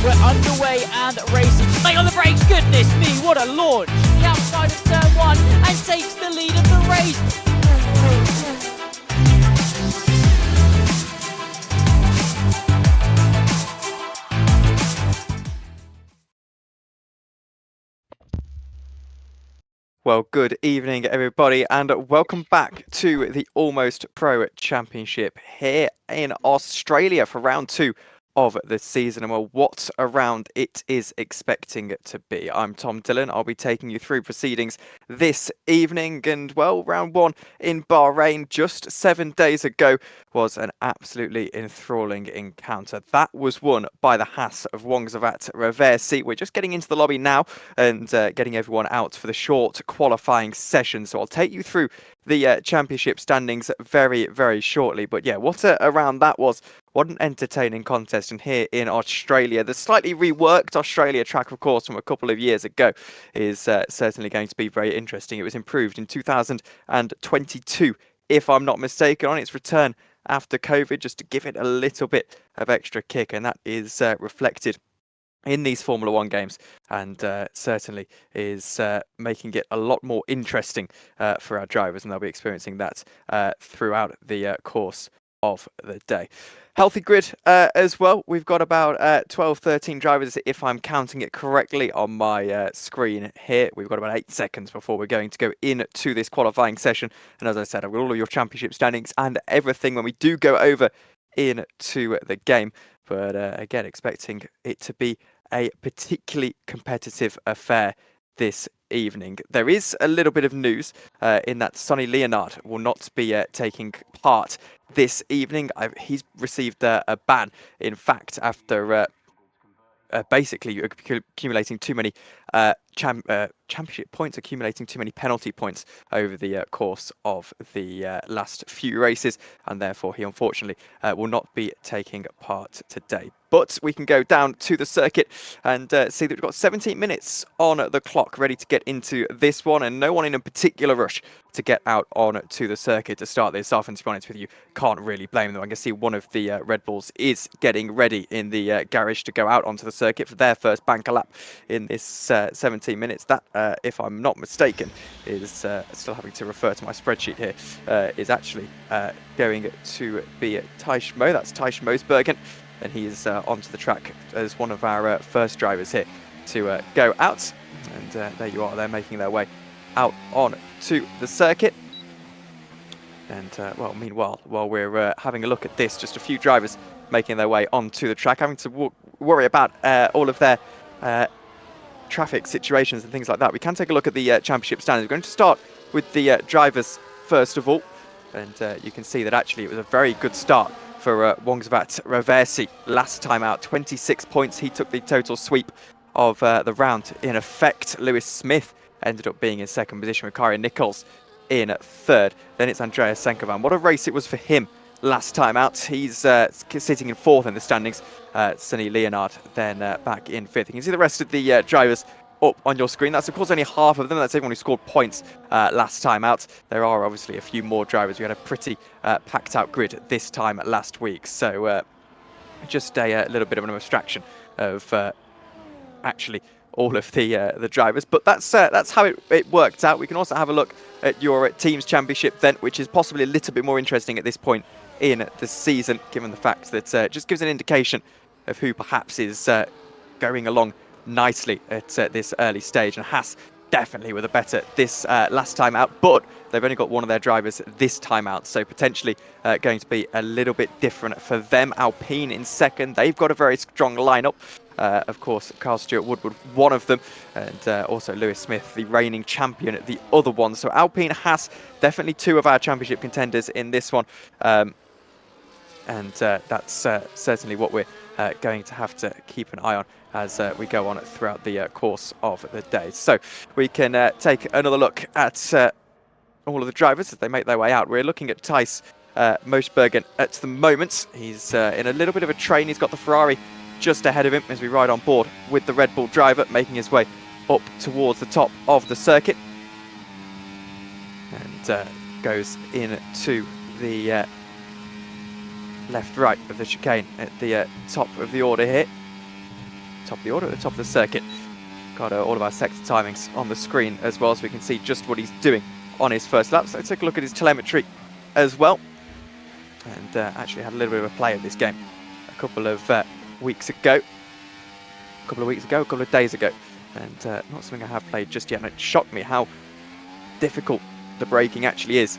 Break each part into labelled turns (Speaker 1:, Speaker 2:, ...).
Speaker 1: and we're underway and racing. Late on the brakes, goodness me, what a launch! The outside of turn 1 and takes the lead of the race.
Speaker 2: Well, good evening, everybody, and welcome back to the Almost Pro Championship here in Australia for round 2 of the season, and well, what a round it is expecting to be. I'm Tom Dillon. I'll be taking you through proceedings this evening, and well, round 1 in Bahrain just 7 days ago was an absolutely enthralling encounter. That was won by the Haas of Wongsavat Reversi. We're just getting into the lobby now and getting everyone out for the short qualifying session. So I'll take you through the championship standings very, very shortly. But yeah, what a round that was. What an entertaining contest. And here in Australia, the slightly reworked Australia track, of course, from a couple of years ago is certainly going to be very interesting. It was improved in 2022, if I'm not mistaken, on its return after COVID, just to give it a little bit of extra kick, and that is reflected in these Formula 1 games, and certainly is making it a lot more interesting for our drivers, and they'll be experiencing that throughout the course of the day. Healthy grid as well. We've got about 12, 13 drivers, if I'm counting it correctly on my screen here. We've got about 8 seconds before we're going to go into this qualifying session. And as I said, I've got all of your championship standings and everything when we do go over into the game. But again, expecting it to be a particularly competitive affair this evening. There is a little bit of news in that Sonny Leonard will not be taking part this evening. He's received a ban, in fact, after basically accumulating too many championship points, accumulating too many penalty points over the course of the last few races, and therefore he unfortunately will not be taking part today. But we can go down to the circuit and see that we've got 17 minutes on the clock ready to get into this one, and no one in a particular rush to get out on to the circuit to start this off. And to be honest with you, can't really blame them. I can see one of the Red Bulls is getting ready in the garage to go out onto the circuit for their first banker lap in this 17 minutes. That, if I'm not mistaken, is still having to refer to my spreadsheet here, is actually going to be Teish Mo. That's Teish Mosbergen, and he's onto the track as one of our first drivers here to go out. And there you are, they're making their way out on to the circuit. And well, meanwhile, while we're having a look at this, just a few drivers making their way onto the track, having to worry about all of their traffic situations and things like that. We can take a look at the championship standings. We're going to start with the drivers first of all, and you can see that actually it was a very good start for Wongsavat Reversi last time out. 26 points. He took the total sweep of the round. In effect, Lewis Smith ended up being in second position with Kari Nichols in third. Then it's Andreas Senkovan. What a race it was for him last time out. He's sitting in fourth in the standings. Sonny Leonard then back in fifth. You can see the rest of the drivers up on your screen. That's of course only half of them. That's everyone who scored points last time out. There are obviously a few more drivers. We had a pretty packed out grid this time last week. So just a little bit of an abstraction of actually all of the drivers, but that's how it worked out. We can also have a look at your team's championship then, which is possibly a little bit more interesting at this point in the season, given the fact that just gives an indication of who perhaps is going along nicely at this early stage. And Haas definitely were the better this last time out, but they've only got one of their drivers this time out, so potentially going to be a little bit different for them. Alpine in second. They've got a very strong lineup. Of course, Carl Stewart Woodward, one of them, and also Lewis Smith, the reigning champion, the other one. So Alpine, Haas, definitely two of our championship contenders in this one. And that's certainly what we're going to have to keep an eye on as we go on throughout the course of the day. So we can take another look at all of the drivers as they make their way out. We're looking at Thijs Mosbergen at the moment. He's in a little bit of a train. He's got the Ferrari just ahead of him as we ride on board with the Red Bull driver, making his way up towards the top of the circuit. And goes into the left-right of the chicane at the top of the order here. top of the order, at the top of the circuit. Got all of our sector timings on the screen as well, so we can see just what he's doing on his first lap. So let's take a look at his telemetry as well. And actually had a little bit of a play at this game a couple of weeks ago. A couple of days ago. And not something I have played just yet. And it shocked me how difficult the braking actually is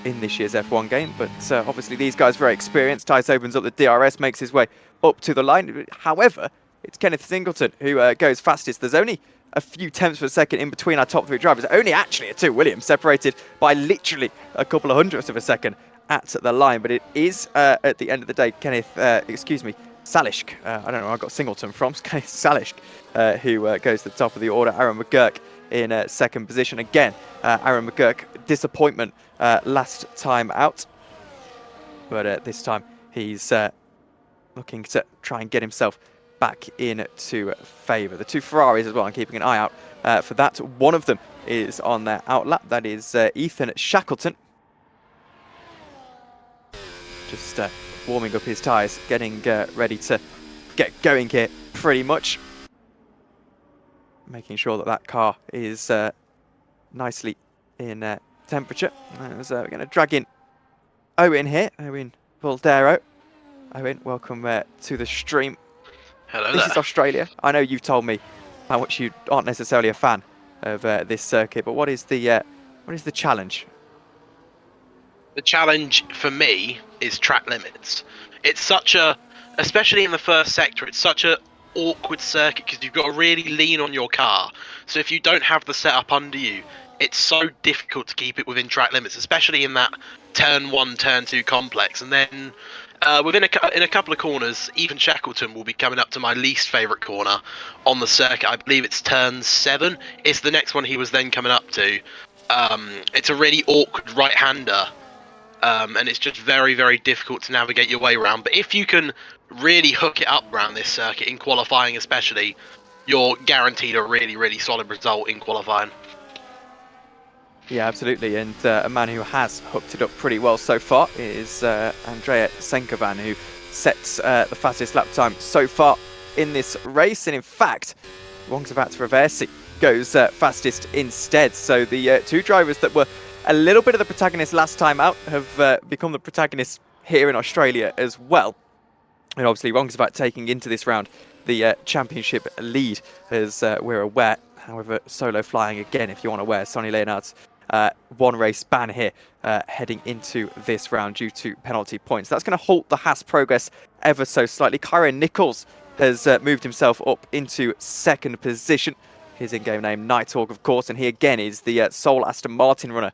Speaker 2: in this year's F1 game. But obviously these guys are very experienced. Tice opens up the DRS, makes his way up to the line. However, it's Kenneth Singleton who goes fastest. There's only a few tenths of a second in between our top three drivers. Only actually a two Williams, separated by literally a couple of hundredths of a second at the line. But it is, at the end of the day, Salishk. I don't know where I got Singleton from. Kenneth Salishk, who goes to the top of the order. Aaron McGurk in second position. Again, Aaron McGurk, disappointment last time out. But this time he's looking to try and get himself back into favour. The two Ferraris as well, I'm keeping an eye out for that. One of them is on their outlap. That is Ethan Shackleton. Just warming up his tyres, getting ready to get going here pretty much. Making sure that that car is nicely in temperature. We're going to drag in Owen here, Owen Boldero. Owen, welcome to the stream.
Speaker 3: Hello
Speaker 2: This
Speaker 3: there.
Speaker 2: is Australia. I know you've told me how much you aren't necessarily a fan of this circuit, but what is the challenge?
Speaker 3: The challenge for me is track limits. It's such a, especially in the first sector, it's such a awkward circuit because you've got to really lean on your car. So if you don't have the setup under you, it's so difficult to keep it within track limits, especially in that turn 1, turn 2 complex. And then in a couple of corners, even Shackleton will be coming up to my least favourite corner on the circuit. I believe it's turn 7. It's the next one he was then coming up to. It's a really awkward right-hander. And it's just very, very difficult to navigate your way around. But if you can really hook it up around this circuit, in qualifying especially, you're guaranteed a really, really solid result in qualifying.
Speaker 2: Yeah, absolutely. And a man who has hooked it up pretty well so far is Andrea Senkovan, who sets the fastest lap time so far in this race. And in fact, Wongsavat Reversi goes fastest instead. So the two drivers that were a little bit of the protagonists last time out have become the protagonists here in Australia as well. And obviously Wongsavat taking into this round the championship lead, as we're aware. However, solo flying again, if you want to wear Sonny Leonard's one race ban here heading into this round due to penalty points. That's going to halt the Haas progress ever so slightly. Kyron Nichols has moved himself up into second position. His in-game name, Nighthawk, of course, and he again is the sole Aston Martin runner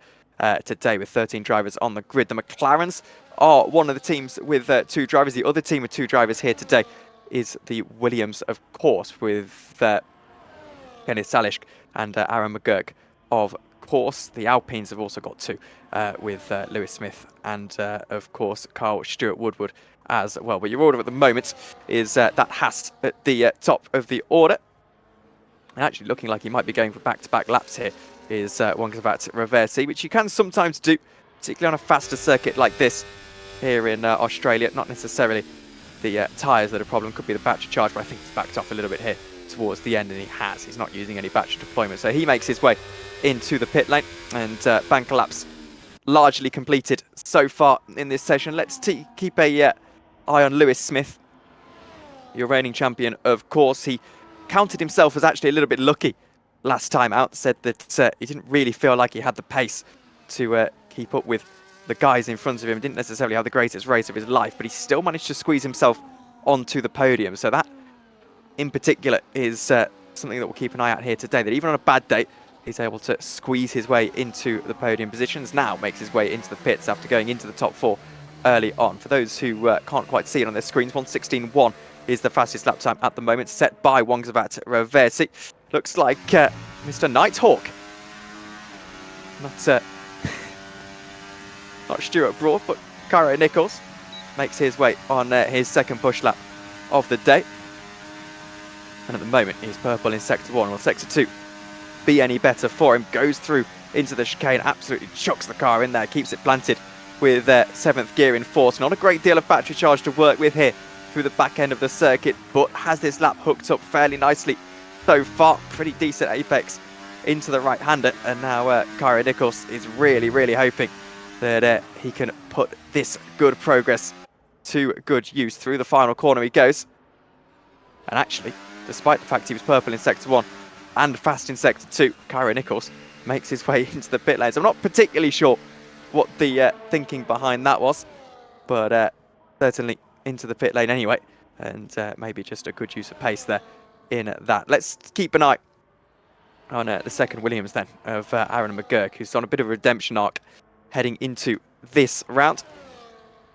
Speaker 2: today with 13 drivers on the grid. The McLarens are one of the teams with 2 drivers. The other team with 2 drivers here today is the Williams, of course, with Kenneth Salishk and Aaron McGurk, of course. The Alpines have also got 2 with Lewis Smith and, of course, Carl Stewart Woodward as well. But your order at the moment is that Haas at the top of the order. And actually looking like he might be going for back-to-back laps here is Wongsavat Reversi, which you can sometimes do, particularly on a faster circuit like this here in Australia. Not necessarily the tyres that are a problem, could be the battery charge, but I think he's backed off a little bit here towards the end, and he's not using any battery deployment. So he makes his way into the pit lane, and bank laps largely completed so far in this session. Let's keep a eye on Lewis Smith, your reigning champion, of course. He counted himself as actually a little bit lucky last time out, said that he didn't really feel like he had the pace to keep up with the guys in front of him. Didn't necessarily have the greatest race of his life, but he still managed to squeeze himself onto the podium. So that in particular is something that we'll keep an eye out here today, that even on a bad day he's able to squeeze his way into the podium positions. Now makes his way into the pits after going into the top 4 early on. For those who can't quite see it on their screens, 1:16.1 is the fastest lap time at the moment, set by Wongsavat Reversi. Looks like Mr. Nighthawk. Not Stuart Broad, but Kyron Nichols makes his way on his second push lap of the day. And at the moment, he's purple in Sector 1. Will Sector 2 be any better for him? Goes through into the chicane, absolutely chucks the car in there, keeps it planted with 7th gear in 4th. Not a great deal of battery charge to work with here through the back end of the circuit, but has this lap hooked up fairly nicely so far. Pretty decent apex into the right-hander, and now Kyra Nichols is really hoping that he can put this good progress to good use. Through the final corner he goes, and actually, despite the fact he was purple in Sector 1 and fast in Sector 2, Kyra Nichols makes his way into the pit lanes. I'm not particularly sure what the thinking behind that was, but certainly into the pit lane anyway, and maybe just a good use of pace there in that. Let's keep an eye on the second Williams then of Aaron McGurk, who's on a bit of a redemption arc heading into this round.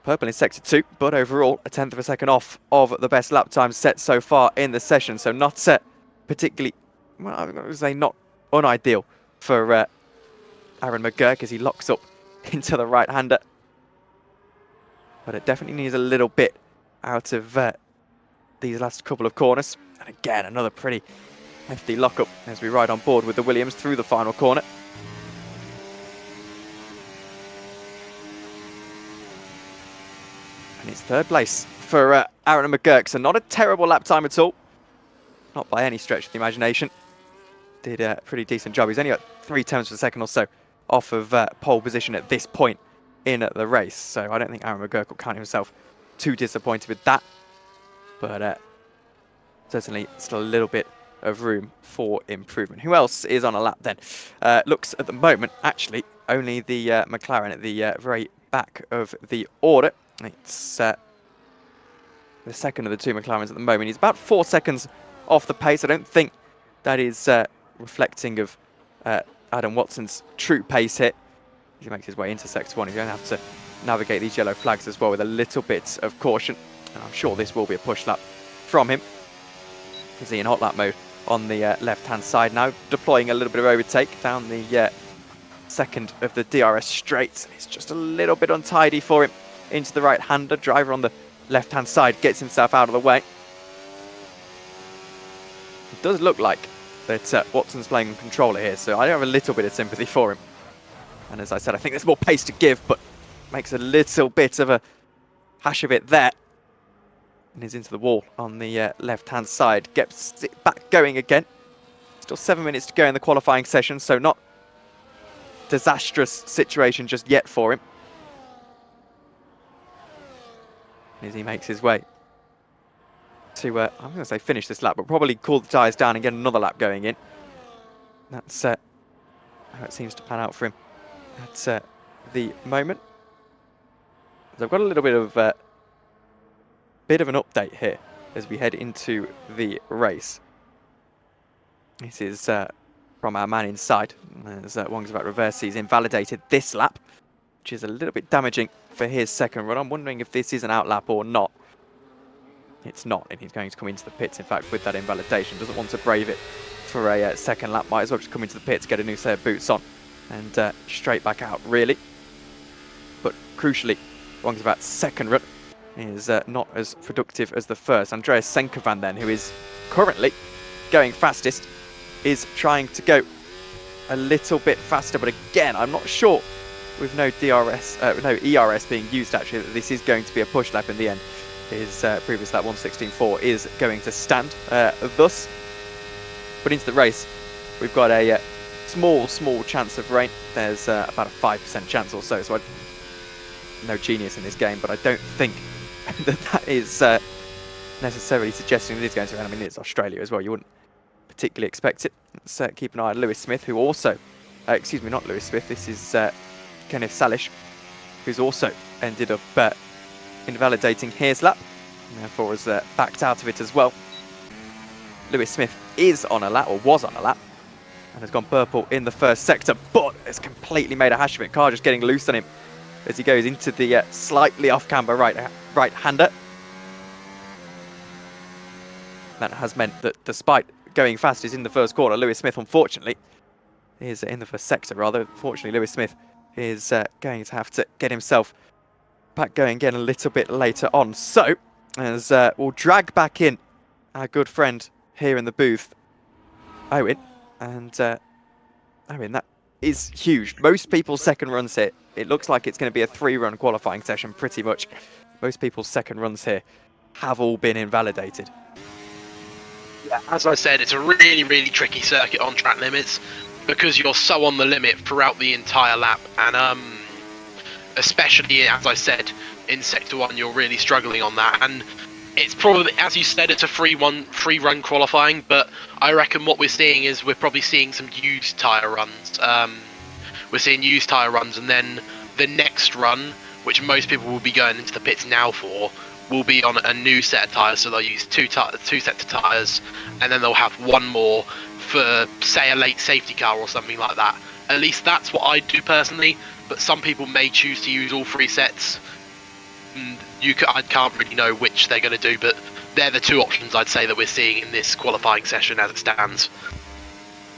Speaker 2: Purple in Sector 2, but overall a tenth of a second off of the best lap time set so far in the session, so not particularly, well, I'm going to say not unideal for Aaron McGurk as he locks up into the right-hander. But it definitely needs a little bit out of these last couple of corners. And again, another pretty hefty lockup as we ride on board with the Williams through the final corner. And it's third place for Aaron McGurk, so not a terrible lap time at all. Not by any stretch of the imagination. Did a pretty decent job. He's only got 3 tenths of a second or so off of pole position at this point in the race. So I don't think Aaron McGurk will count himself too disappointed with that. But certainly still a little bit of room for improvement. Who else is on a lap then? Looks at the moment, actually, only the McLaren at the very back of the order. It's the second of the 2 McLarens at the moment. He's about 4 seconds off the pace. I don't think that is reflecting of Adam Watson's true pace here. He makes his way into Sector 1. He's going to have to navigate these yellow flags as well with a little bit of caution. And I'm sure this will be a push lap from him. Is he in hot lap mode on the left-hand side now, deploying a little bit of overtake down the second of the DRS straight. It's just a little bit untidy for him into the right-hander. Driver on the left-hand side gets himself out of the way. It does look like that Watson's playing on controller here, so I have a little bit of sympathy for him. And as I said, I think there's more pace to give, but makes a little bit of a hash of it there. And he's into the wall on the left-hand side. Gets it back going again. Still 7 minutes to go in the qualifying session, so not disastrous situation just yet for him. As he makes his way to, I'm going to say finish this lap, but probably cool the tyres down and get another lap going in. That's how it seems to pan out for him at the moment. So I've got a little bit of an update here as we head into the race. This is from our man inside. As Wong's about reverse, he's invalidated this lap, which is a little bit damaging for his second run. I'm wondering if this is an out lap or not. It's not, and he's going to come into the pits, in fact, with that invalidation. Doesn't want to brave it for a second lap. Might as well just come into the pits, get a new set of boots on, and straight back out, really. But crucially, Wong's about second run is not as productive as the first. Andreas Senkovan then, who is currently going fastest, is trying to go a little bit faster, but again, I'm not sure with no ERS being used actually that this is going to be a push lap in the end. His previous lap 1:16.4 is going to stand thus. But into the race, we've got a small chance of rain. There's about a 5% chance or so, so no genius in this game, but I don't think that is necessarily suggesting that it's going to rain. I mean, it's Australia as well. You wouldn't particularly expect it. Let's keep an eye on Lewis Smith, who also, excuse me, not Lewis Smith, this is Kenneth Salish, who's also ended up invalidating his lap, and therefore has backed out of it as well. Lewis Smith is on a lap, or was on a lap, and has gone purple in the first sector, but has completely made a hash of it. Car just getting loose on him as he goes into the slightly off-camber right-hander. That has meant that despite going fastest in the first corner, Lewis Smith, unfortunately, is in the first sector, rather. Unfortunately, Lewis Smith is going to have to get himself back going again a little bit later on. So, as we'll drag back in our good friend here in the booth, Owen. And Owen, that is huge. Most people's second runs here, it looks like it's going to be a 3-run qualifying session, pretty much. Most people's second runs here have all been invalidated.
Speaker 3: Yeah, as I said, it's a really, really tricky circuit on track limits because you're so on the limit throughout the entire lap, and especially, as I said, in Sector 1, you're really struggling on that, and it's probably, as you said, it's a free run qualifying, but I reckon what we're seeing is we're probably seeing some used tyre runs. We're seeing used tyre runs, and then the next run, which most people will be going into the pits now for, will be on a new set of tyres, so they'll use two sets of tyres, and then they'll have one more for, say, a late safety car or something like that. At least that's what I do personally, but some people may choose to use all three sets. I can't really know which they're going to do, but they're the two options I'd say that we're seeing in this qualifying session as it stands.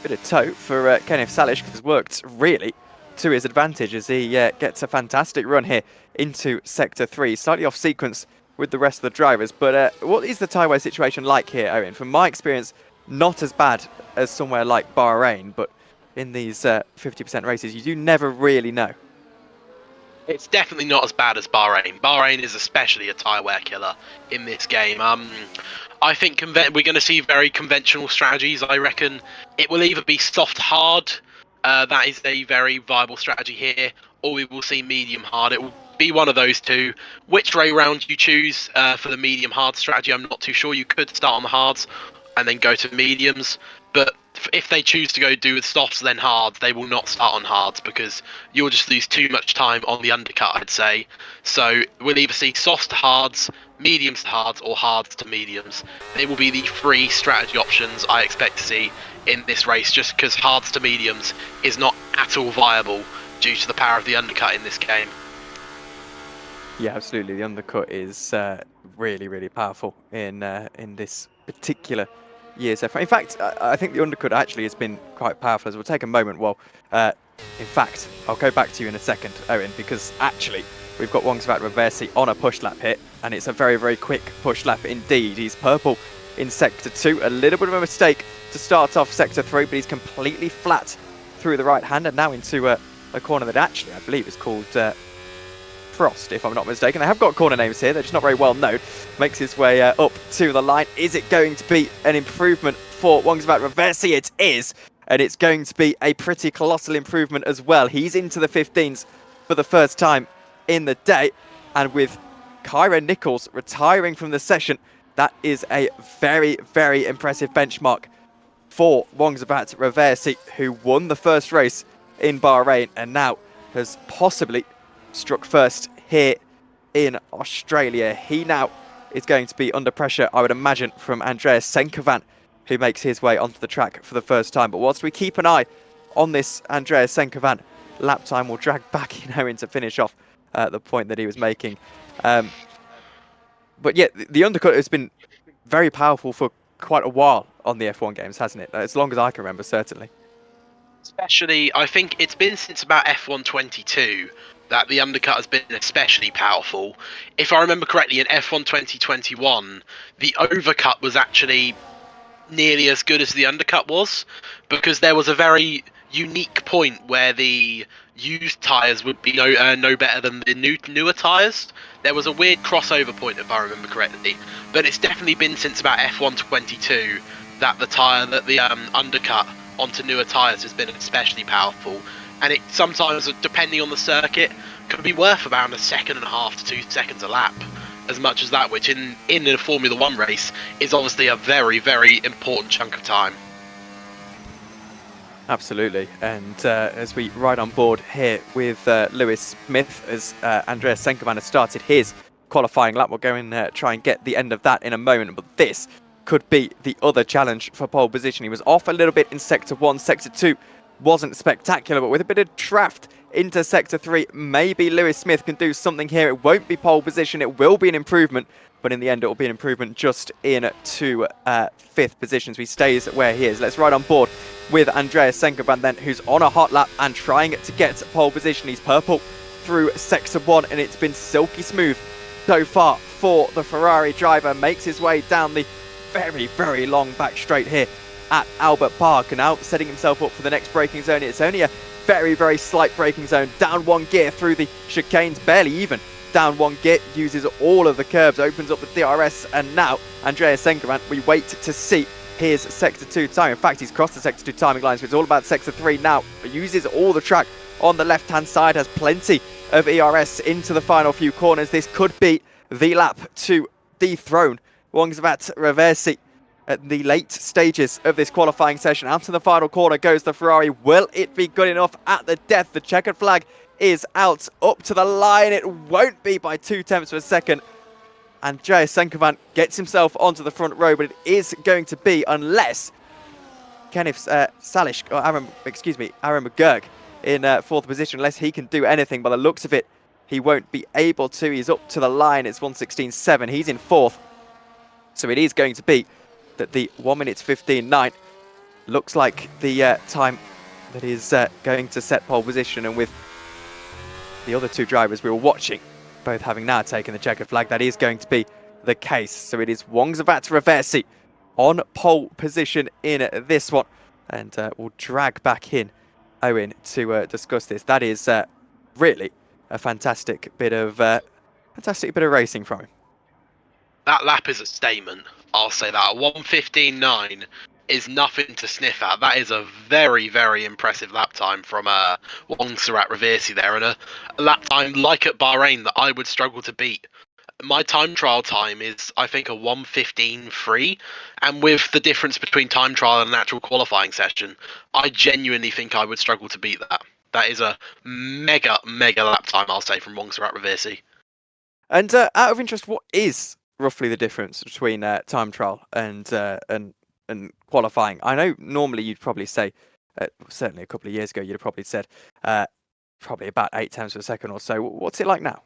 Speaker 2: Bit of tote for Kenneth Salish, because it's worked really to his advantage as he gets a fantastic run here into Sector 3, slightly off sequence with the rest of the drivers. But what is the tyre situation like here, Owen? From my experience, not as bad as somewhere like Bahrain, but in these 50% races, you do never really know.
Speaker 3: It's definitely not as bad as Bahrain. Bahrain is especially a tyre wear killer in this game. I think we're going to see very conventional strategies. I reckon it will either be soft hard, that is a very viable strategy here, or we will see medium hard. It will be one of those two. Which way round you choose for the medium hard strategy, I'm not too sure. You could start on the hards and then go to mediums, but if they choose to go do with softs then hards, they will not start on hards because you'll just lose too much time on the undercut, I'd say. So we'll either see softs to hards, mediums to hards, or hards to mediums. They will be the three strategy options I expect to see in this race, just because hards to mediums is not at all viable due to the power of the undercut in this game.
Speaker 2: Yeah, absolutely. The undercut is really, really powerful in this particular year's F1. In fact, I think the undercut actually has been quite powerful. As we'll take a moment. Well, in fact, I'll go back to you in a second, Owen, because actually we've got Wongsvat Reversi on a push lap hit, and it's a very, very quick push lap indeed. He's purple in Sector 2. A little bit of a mistake to start off Sector 3, but he's completely flat through the right hand and now into a corner that actually I believe is called Frost, if I'm not mistaken. They have got corner names here, they're just not very well known. Makes his way up to the line. Is it going to be an improvement for Wongsvat Reversi? It is, and it's going to be a pretty colossal improvement as well. He's into the 15s for the first time in the day, and with Kyra Nichols retiring from the session, that is a very, very impressive benchmark for Wongsvat Reversi, who won the first race in Bahrain and now has possibly struck first here in Australia. He now is going to be under pressure, I would imagine, from Andreas Senkovan, who makes his way onto the track for the first time. But whilst we keep an eye on this Andreas Senkovan, lap time will drag back, in to finish off the point that he was making. But yeah, the undercut has been very powerful for quite a while on the F1 games, hasn't it? As long as I can remember, certainly.
Speaker 3: Especially, I think it's been since about F1 22 that the undercut has been especially powerful. If I remember correctly, in F1 2021, the overcut was actually nearly as good as the undercut was, because there was a very unique point where the used tyres would be no better than the newer tyres. There was a weird crossover point, if I remember correctly, but it's definitely been since about F1 22 that the undercut onto newer tyres has been especially powerful, and it sometimes, depending on the circuit, can be worth around 1.5 seconds to 2 seconds a lap, as much as that, which in a Formula 1 race is obviously a very, very important chunk of time.
Speaker 2: Absolutely, and as we ride on board here with Lewis Smith, as Andreas Senkovan has started his qualifying lap, we'll go and try and get the end of that in a moment, but this could be the other challenge for pole position. He was off a little bit in Sector 1, Sector 2 wasn't spectacular, but with a bit of draft into Sector 3, maybe Lewis Smith can do something here. It won't be pole position, it will be an improvement, but in the end it will be an improvement just into 5th position. So he stays where he is. Let's ride on board with Andreas Senkovan then, who's on a hot lap and trying to get pole position. He's purple through Sector 1, and it's been silky smooth so far for the Ferrari driver. Makes his way down the very, very long back straight here at Albert Park, and now setting himself up for the next braking zone. It's only a very, very slight braking zone, down one gear through the chicanes, barely even down one git, uses all of the curbs, opens up the DRS, and now Andreas Senkerant, we wait to see his Sector 2 time. In fact, he's crossed the Sector 2 timing line, so it's all about Sector 3 now. He uses all the track on the left-hand side, has plenty of ERS into the final few corners. This could be the lap to dethrone Wongsvat Reversi at the late stages of this qualifying session. Out to the final corner goes the Ferrari. Will it be good enough at the death? The checkered flag is out up to the line. It won't be by 0.2 of a second. Andreas Senkerant gets himself onto the front row, but it is going to be, unless Kenneth Salish, or Aaron McGurk in fourth position, unless he can do anything. By the looks of it, he won't be able to. He's up to the line. It's 1:16.7. He's in fourth. So it is going to be that the 1:15.9 looks like the time that is going to set pole position. And with the other two drivers we were watching both having now taken the checkered flag, that is going to be the case. So it is Wongsvat Reversi on pole position in this one. And we'll drag back in Owen to discuss this. That is really a fantastic bit of racing from him.
Speaker 3: That lap is a statement. I'll say that. 1:15.9 is nothing to sniff at. That is a very, very impressive lap time from Wongsvat Reversi there, and a lap time like at Bahrain that I would struggle to beat. My time trial time is, I think, a 1:15.3, and with the difference between time trial and an actual qualifying session, I genuinely think I would struggle to beat that. That is a mega, mega lap time, I'll say, from Wongsvat Reversi.
Speaker 2: And out of interest, what is roughly the difference between time trial and qualifying? I know normally you'd probably say, certainly a couple of years ago, you'd have probably said probably about 0.8 of a second or so. What's it like now?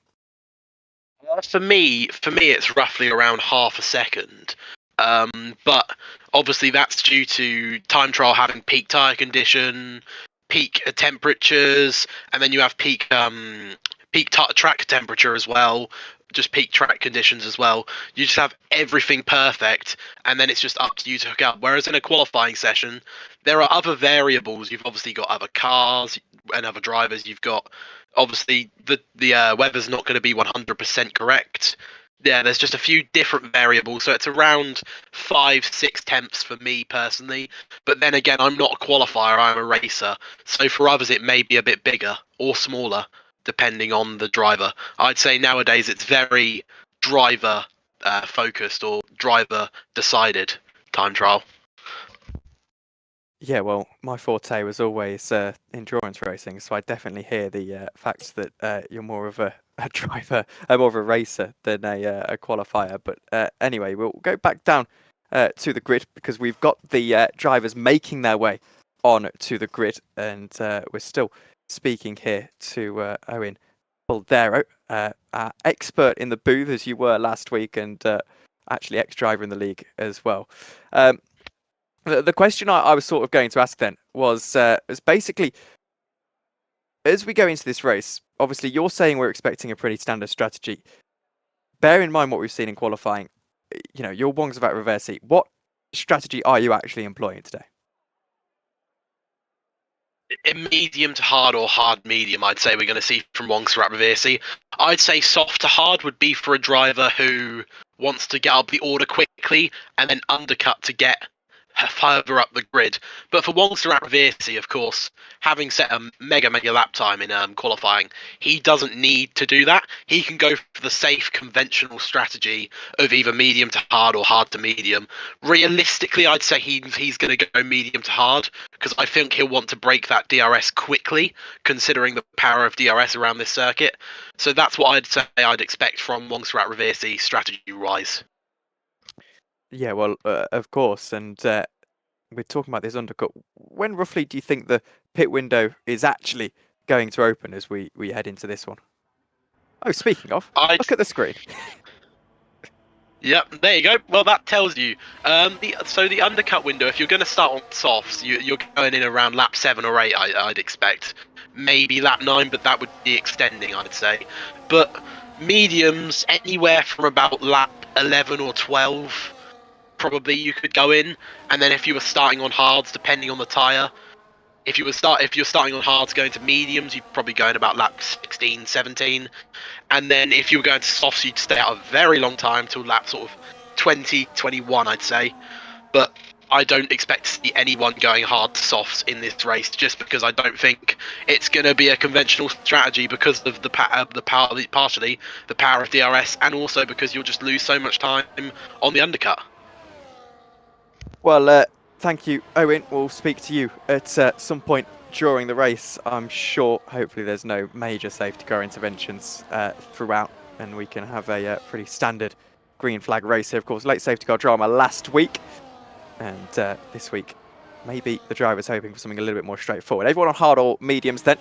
Speaker 3: For me, it's roughly around half a second. But obviously that's due to time trial having peak tyre condition, peak temperatures, and then you have peak track temperature as well, just peak track conditions as well. You just have everything perfect, and then it's just up to you to hook up. Whereas in a qualifying session, there are other variables. You've obviously got other cars and other drivers. You've got obviously the weather's not going to be 100% correct. Yeah, there's just a few different variables, so it's around 5-6 tenths for me personally. But then again, I'm not a qualifier, I'm a racer. So for others, it may be a bit bigger or smaller, depending on the driver. I'd say nowadays it's very driver focused or driver decided time trial.
Speaker 2: Yeah, well, my forte was always endurance racing, so I definitely hear the fact that you're more of a driver, more of a racer than a qualifier. But anyway, we'll go back down to the grid, because we've got the drivers making their way on to the grid, and we're still speaking here to Owen Boldero, our expert in the booth as you were last week, and actually ex-driver in the league as well. The question I was sort of going to ask then was basically, as we go into this race, obviously you're saying we're expecting a pretty standard strategy. Bear in mind what we've seen in qualifying. You know, your Wongsvat Reversi, what strategy are you actually employing today?
Speaker 3: In medium to hard or hard medium, I'd say we're going to see from Wongsvat Reversi. I'd say soft to hard would be for a driver who wants to get up the order quickly and then undercut to get further up the grid. But for Wongsvat Reversi, of course, having set a mega lap time in qualifying, he doesn't need to do that. He can go for the safe conventional strategy of either medium to hard or hard to medium. Realistically, I'd say he's going to go medium to hard, because I think he'll want to break that DRS quickly, considering the power of DRS around this circuit. So that's what I'd say I'd expect from Wongsvat Reversi strategy-wise.
Speaker 2: Yeah, well, of course, and we're talking about this undercut. When roughly do you think the pit window is actually going to open as we head into this one? Oh, speaking of, look at the screen.
Speaker 3: Yep, there you go. Well, that tells you. The undercut window, if you're going to start on softs, you're going in around lap 7 or 8, I'd expect. Maybe lap 9, but that would be extending, I'd say. But mediums, anywhere from about lap 11 or 12, probably you could go in. And then if you were starting on hards, depending on the tyre, if you're starting on hards going to mediums, you'd probably go in about lap 16, 17. And then if you were going to softs, you'd stay out a very long time till lap sort of 20, 21, I'd say. But I don't expect to see anyone going hard to softs in this race, just because I don't think it's going to be a conventional strategy because of partially the power of DRS, and also because you'll just lose so much time on the undercut.
Speaker 2: Well, thank you, Owen. We'll speak to you at some point during the race. I'm sure, hopefully, there's no major safety car interventions throughout, and we can have a pretty standard green flag race here. Of course, late safety car drama last week, and this week, maybe the driver's hoping for something a little bit more straightforward. Everyone on hard or mediums then.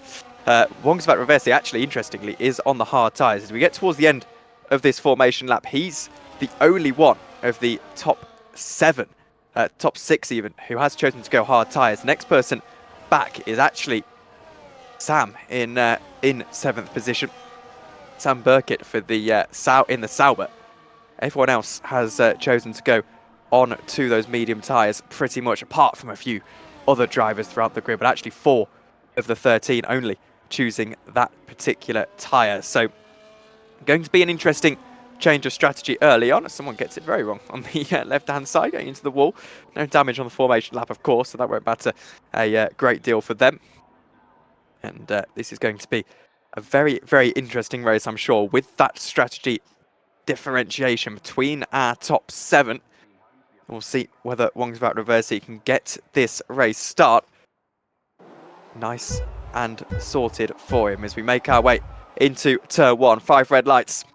Speaker 2: Wongsvat Reversi, actually, interestingly, is on the hard tyres. As we get towards the end of this formation lap, he's the only one of the top 7, top 6 even, who has chosen to go hard tyres. The next person back is actually Sam in 7th position. Sam Burkett for the in the Sauber. Everyone else has chosen to go on to those medium tyres, pretty much, apart from a few other drivers throughout the grid, but actually 4 of the 13 only choosing that particular tyre. So going to be an interesting change of strategy early on. Someone gets it very wrong on the left-hand side, going into the wall. No damage on the formation lap, of course, so that won't matter a great deal for them. And this is going to be a very, very interesting race, I'm sure, with that strategy differentiation between our top 7. We'll see whether Wongsvat Reversi can get this race start nice and sorted for him as we make our way into turn 1. 5 red lights.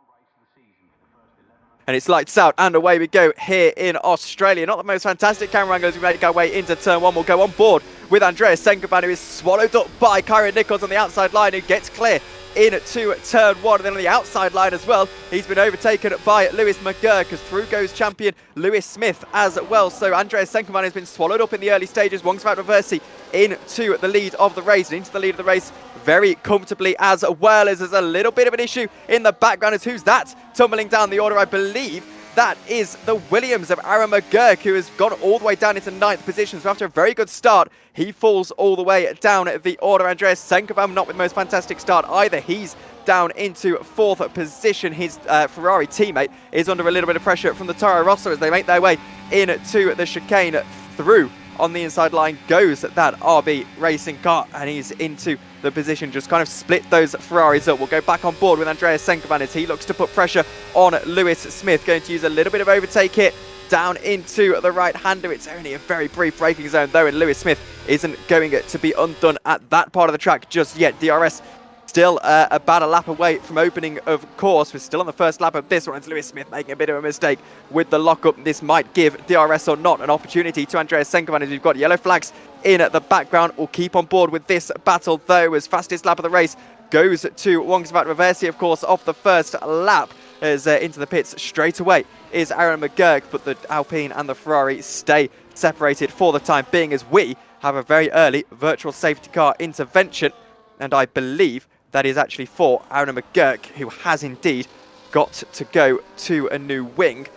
Speaker 2: And it's lights out and away we go here in Australia. Not the most fantastic camera angle as we make our way into turn 1. We'll go on board with Andreas Senkoban, who is swallowed up by Kyron Nichols on the outside line, who gets clear into turn 1. And then on the outside line as well, he's been overtaken by Lewis McGurk as through goes champion Lewis Smith as well. So Andreas Senkoban has been swallowed up in the early stages. Wongsvat Reversi into the lead of the race, and into the lead of the race very comfortably, as well as there's a little bit of an issue in the background. As who's that tumbling down the order? I believe that is the Williams of Aaron McGurk, who has gone all the way down into 9th position. So after a very good start, he falls all the way down the order. Andreas Senkoban not with the most fantastic start either. He's down into 4th position. His Ferrari teammate is under a little bit of pressure from the Toro Rosso as they make their way into the chicane. Through on the inside line goes that RB racing car, and he's into the position, just kind of split those Ferraris up. We'll go back on board with Andreas Senkoban as he looks to put pressure on Lewis Smith, going to use a little bit of overtake here down into the right-hander. It's only a very brief braking zone though, and Lewis Smith isn't going to be undone at that part of the track just yet. DRS still about a lap away from opening, of course. We're still on the first lap of this one. It's Lewis Smith making a bit of a mistake with the lockup. This might give DRS or not an opportunity to Andreas Senkoban as we've got yellow flags in the background. We'll keep on board with this battle though, as fastest lap of the race goes to Wongsvat Reversi, of course, off the first lap. As into the pits straight away is Aaron McGurk, but the Alpine and the Ferrari stay separated for the time being as we have a very early virtual safety car intervention, and I believe that is actually for Aaron McGurk, who has indeed got to go to a new wing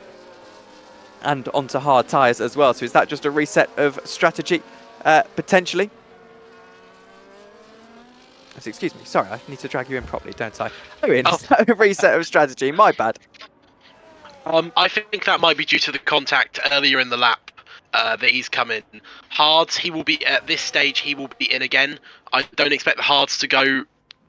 Speaker 2: and onto hard tyres as well. So is that just a reset of strategy, potentially? Excuse me, sorry, I need to drag you in properly, don't I? Oh, is that a reset of strategy? My bad.
Speaker 3: I think that might be due to the contact earlier in the lap that he's come in. Hards, he will be, at this stage, he will be in again. I don't expect the hards to go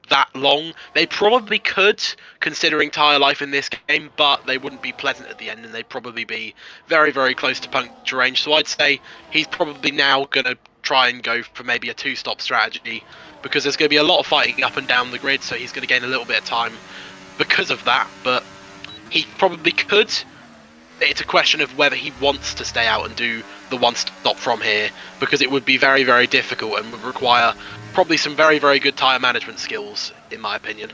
Speaker 3: that long. They probably could, considering tyre life in this game, but they wouldn't be pleasant at the end, and they'd probably be very, very close to puncture range. So I'd say he's probably now going to try and go for maybe a 2-stop strategy, because there's going to be a lot of fighting up and down the grid, so he's going to gain a little bit of time because of that. But he probably could. It's a question of whether he wants to stay out and do the 1-stop from here, because it would be very, very difficult and would require probably some very, very good tyre management skills, in my opinion.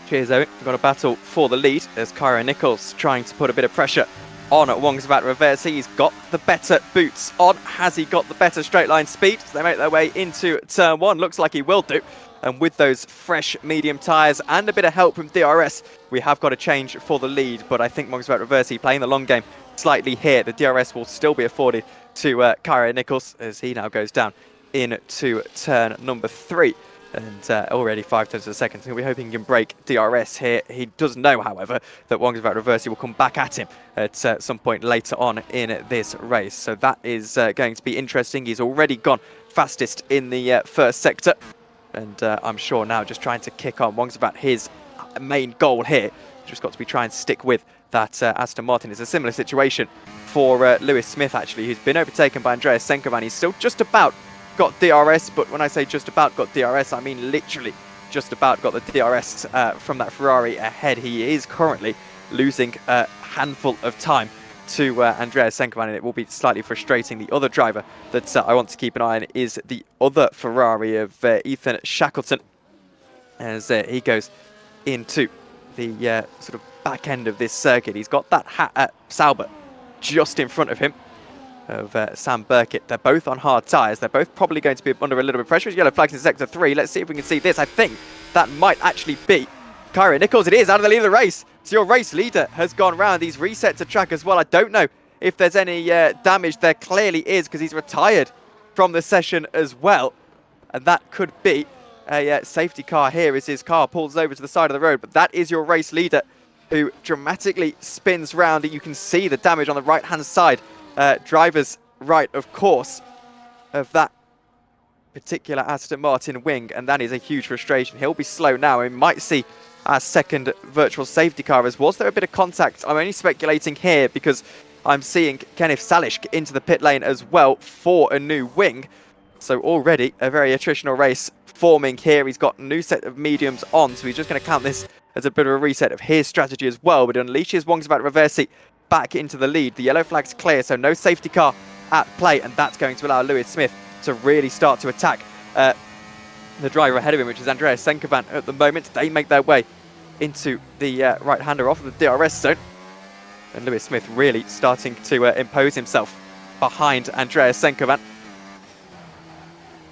Speaker 2: Cheers, Owen. We've got a battle for the lead. There's Kyron Nichols trying to put a bit of pressure on Wongsvat Reversi. He's got the better boots on. Has he got the better straight line speed? So they make their way into turn 1. Looks like he will do. And with those fresh medium tyres and a bit of help from DRS, we have got a change for the lead. But I think Wongsvat Reversi playing the long game slightly here. The DRS will still be afforded to Kyron Nichols as he now goes down into turn number 3. And already 5 turns a second, so we're hoping he can break DRS here. He does know, however, that Wong's Reversi will come back at him at some point later on in this race. So that is going to be interesting. He's already gone fastest in the first sector. And I'm sure now just trying to kick on. Wong's about his main goal here. Just got to be trying to stick with that Aston Martin. It's a similar situation for Lewis Smith, actually, who's been overtaken by Andreas Senkovan. He's still just about got DRS, but when I say just about got DRS, I mean literally just about got the DRS from that Ferrari ahead. He is currently losing a handful of time to Andreas Senkovan, and it will be slightly frustrating. The other driver that I want to keep an eye on is the other Ferrari of Ethan Shackleton, as he goes into the sort of back end of this circuit. He's got that Sauber just in front of him, of Sam Burkett. They're both on hard tyres. They're both probably going to be under a little bit of pressure. Yellow flags in sector 3. Let's see if we can see this. I think that might actually be Kyra Nichols. It is out of the lead of the race. So your race leader has gone round. He's reset to track as well. I don't know if there's any damage. There clearly is, because he's retired from the session as well. And that could be a safety car here as his car pulls over to the side of the road. But that is your race leader, who dramatically spins round. You can see the damage on the right-hand side. Driver's right, of course, of that particular Aston Martin wing, and that is a huge frustration. He'll be slow now. We might see our second virtual safety car. As was there a bit of contact? I'm only speculating here because I'm seeing Kenneth Salish into the pit lane as well for a new wing. So already a very attritional race forming here. He's got a new set of mediums on, so he's just going to count this as a bit of a reset of his strategy as well. But it unleashes Wongsvat Reversi back into the lead. The yellow flag's clear, so no safety car at play, and that's going to allow Lewis Smith to really start to attack the driver ahead of him, which is Andreas Senkovan at the moment. They make their way into the right-hander off of the DRS zone, and Lewis Smith really starting to impose himself behind Andreas Senkovan.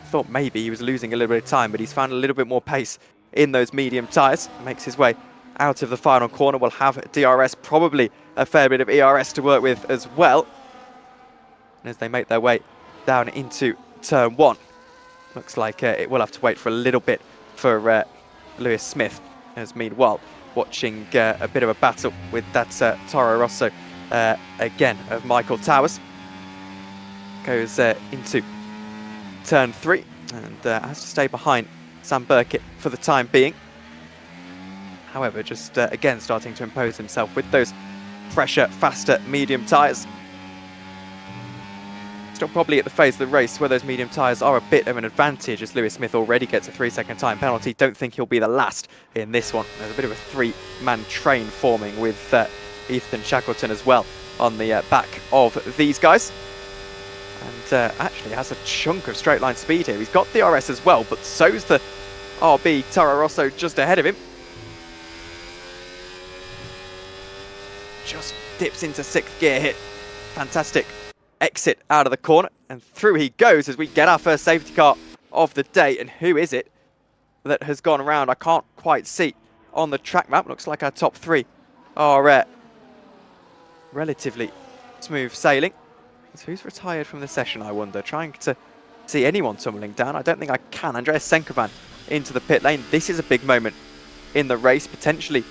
Speaker 2: Thought maybe he was losing a little bit of time, but he's found a little bit more pace in those medium tyres. Makes his way out of the final corner. Will have DRS, probably a fair bit of ERS to work with as well. And as they make their way down into turn 1, looks like it will have to wait for a little bit for Lewis Smith, as meanwhile watching a bit of a battle with that Toro Rosso again of Michael Towers. Goes into turn 3 and has to stay behind Sam Burkett for the time being. However, just again starting to impose himself with those fresher, faster medium tyres. Still probably at the phase of the race where those medium tyres are a bit of an advantage, as Lewis Smith already gets a 3-second time penalty. Don't think he'll be the last in this one. There's a bit of a 3-man train forming with Ethan Shackleton as well on the back of these guys. And actually has a chunk of straight line speed here. He's got the DRS as well, but so's the RB Toro Rosso just ahead of him. Just dips into 6th gear here. Fantastic exit out of the corner, and through he goes as we get our first safety car of the day. And who is it that has gone around? I can't quite see on the track map. Looks like our top 3 are relatively smooth sailing. So who's retired from the session, I wonder? Trying to see anyone tumbling down. I don't think I can. Andreas Senkovan into the pit lane. This is a big moment in the race, potentially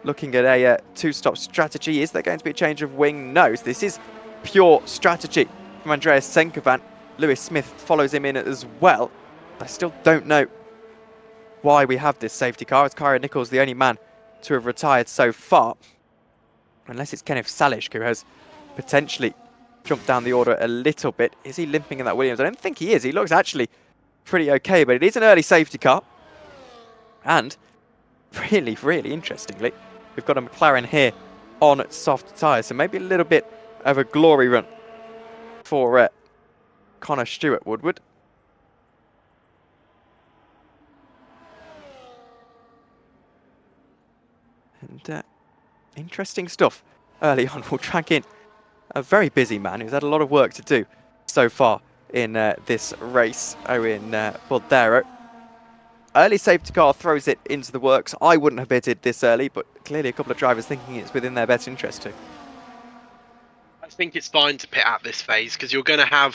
Speaker 2: looking at a 2-stop strategy. Is there going to be a change of wing? No. So this is pure strategy from Andreas Senkovan. Lewis Smith follows him in as well. I still don't know why we have this safety car. It's Kyra Nichols, the only man to have retired so far. Unless it's Kenneth Salish, who has potentially jumped down the order a little bit. Is he limping in that Williams? I don't think he is. He looks actually pretty okay, but it is an early safety car. And really, really interestingly, we've got a McLaren here on soft tyres, so maybe a little bit of a glory run for Connor Stewart Woodward. And interesting stuff early on. We'll track in a very busy man who's had a lot of work to do so far in this race, Owen Boldero. Early safety car throws it into the works. I wouldn't have pitted this early, but clearly a couple of drivers thinking it's within their best interest too.
Speaker 3: I think it's fine to pit at this phase because you're going to have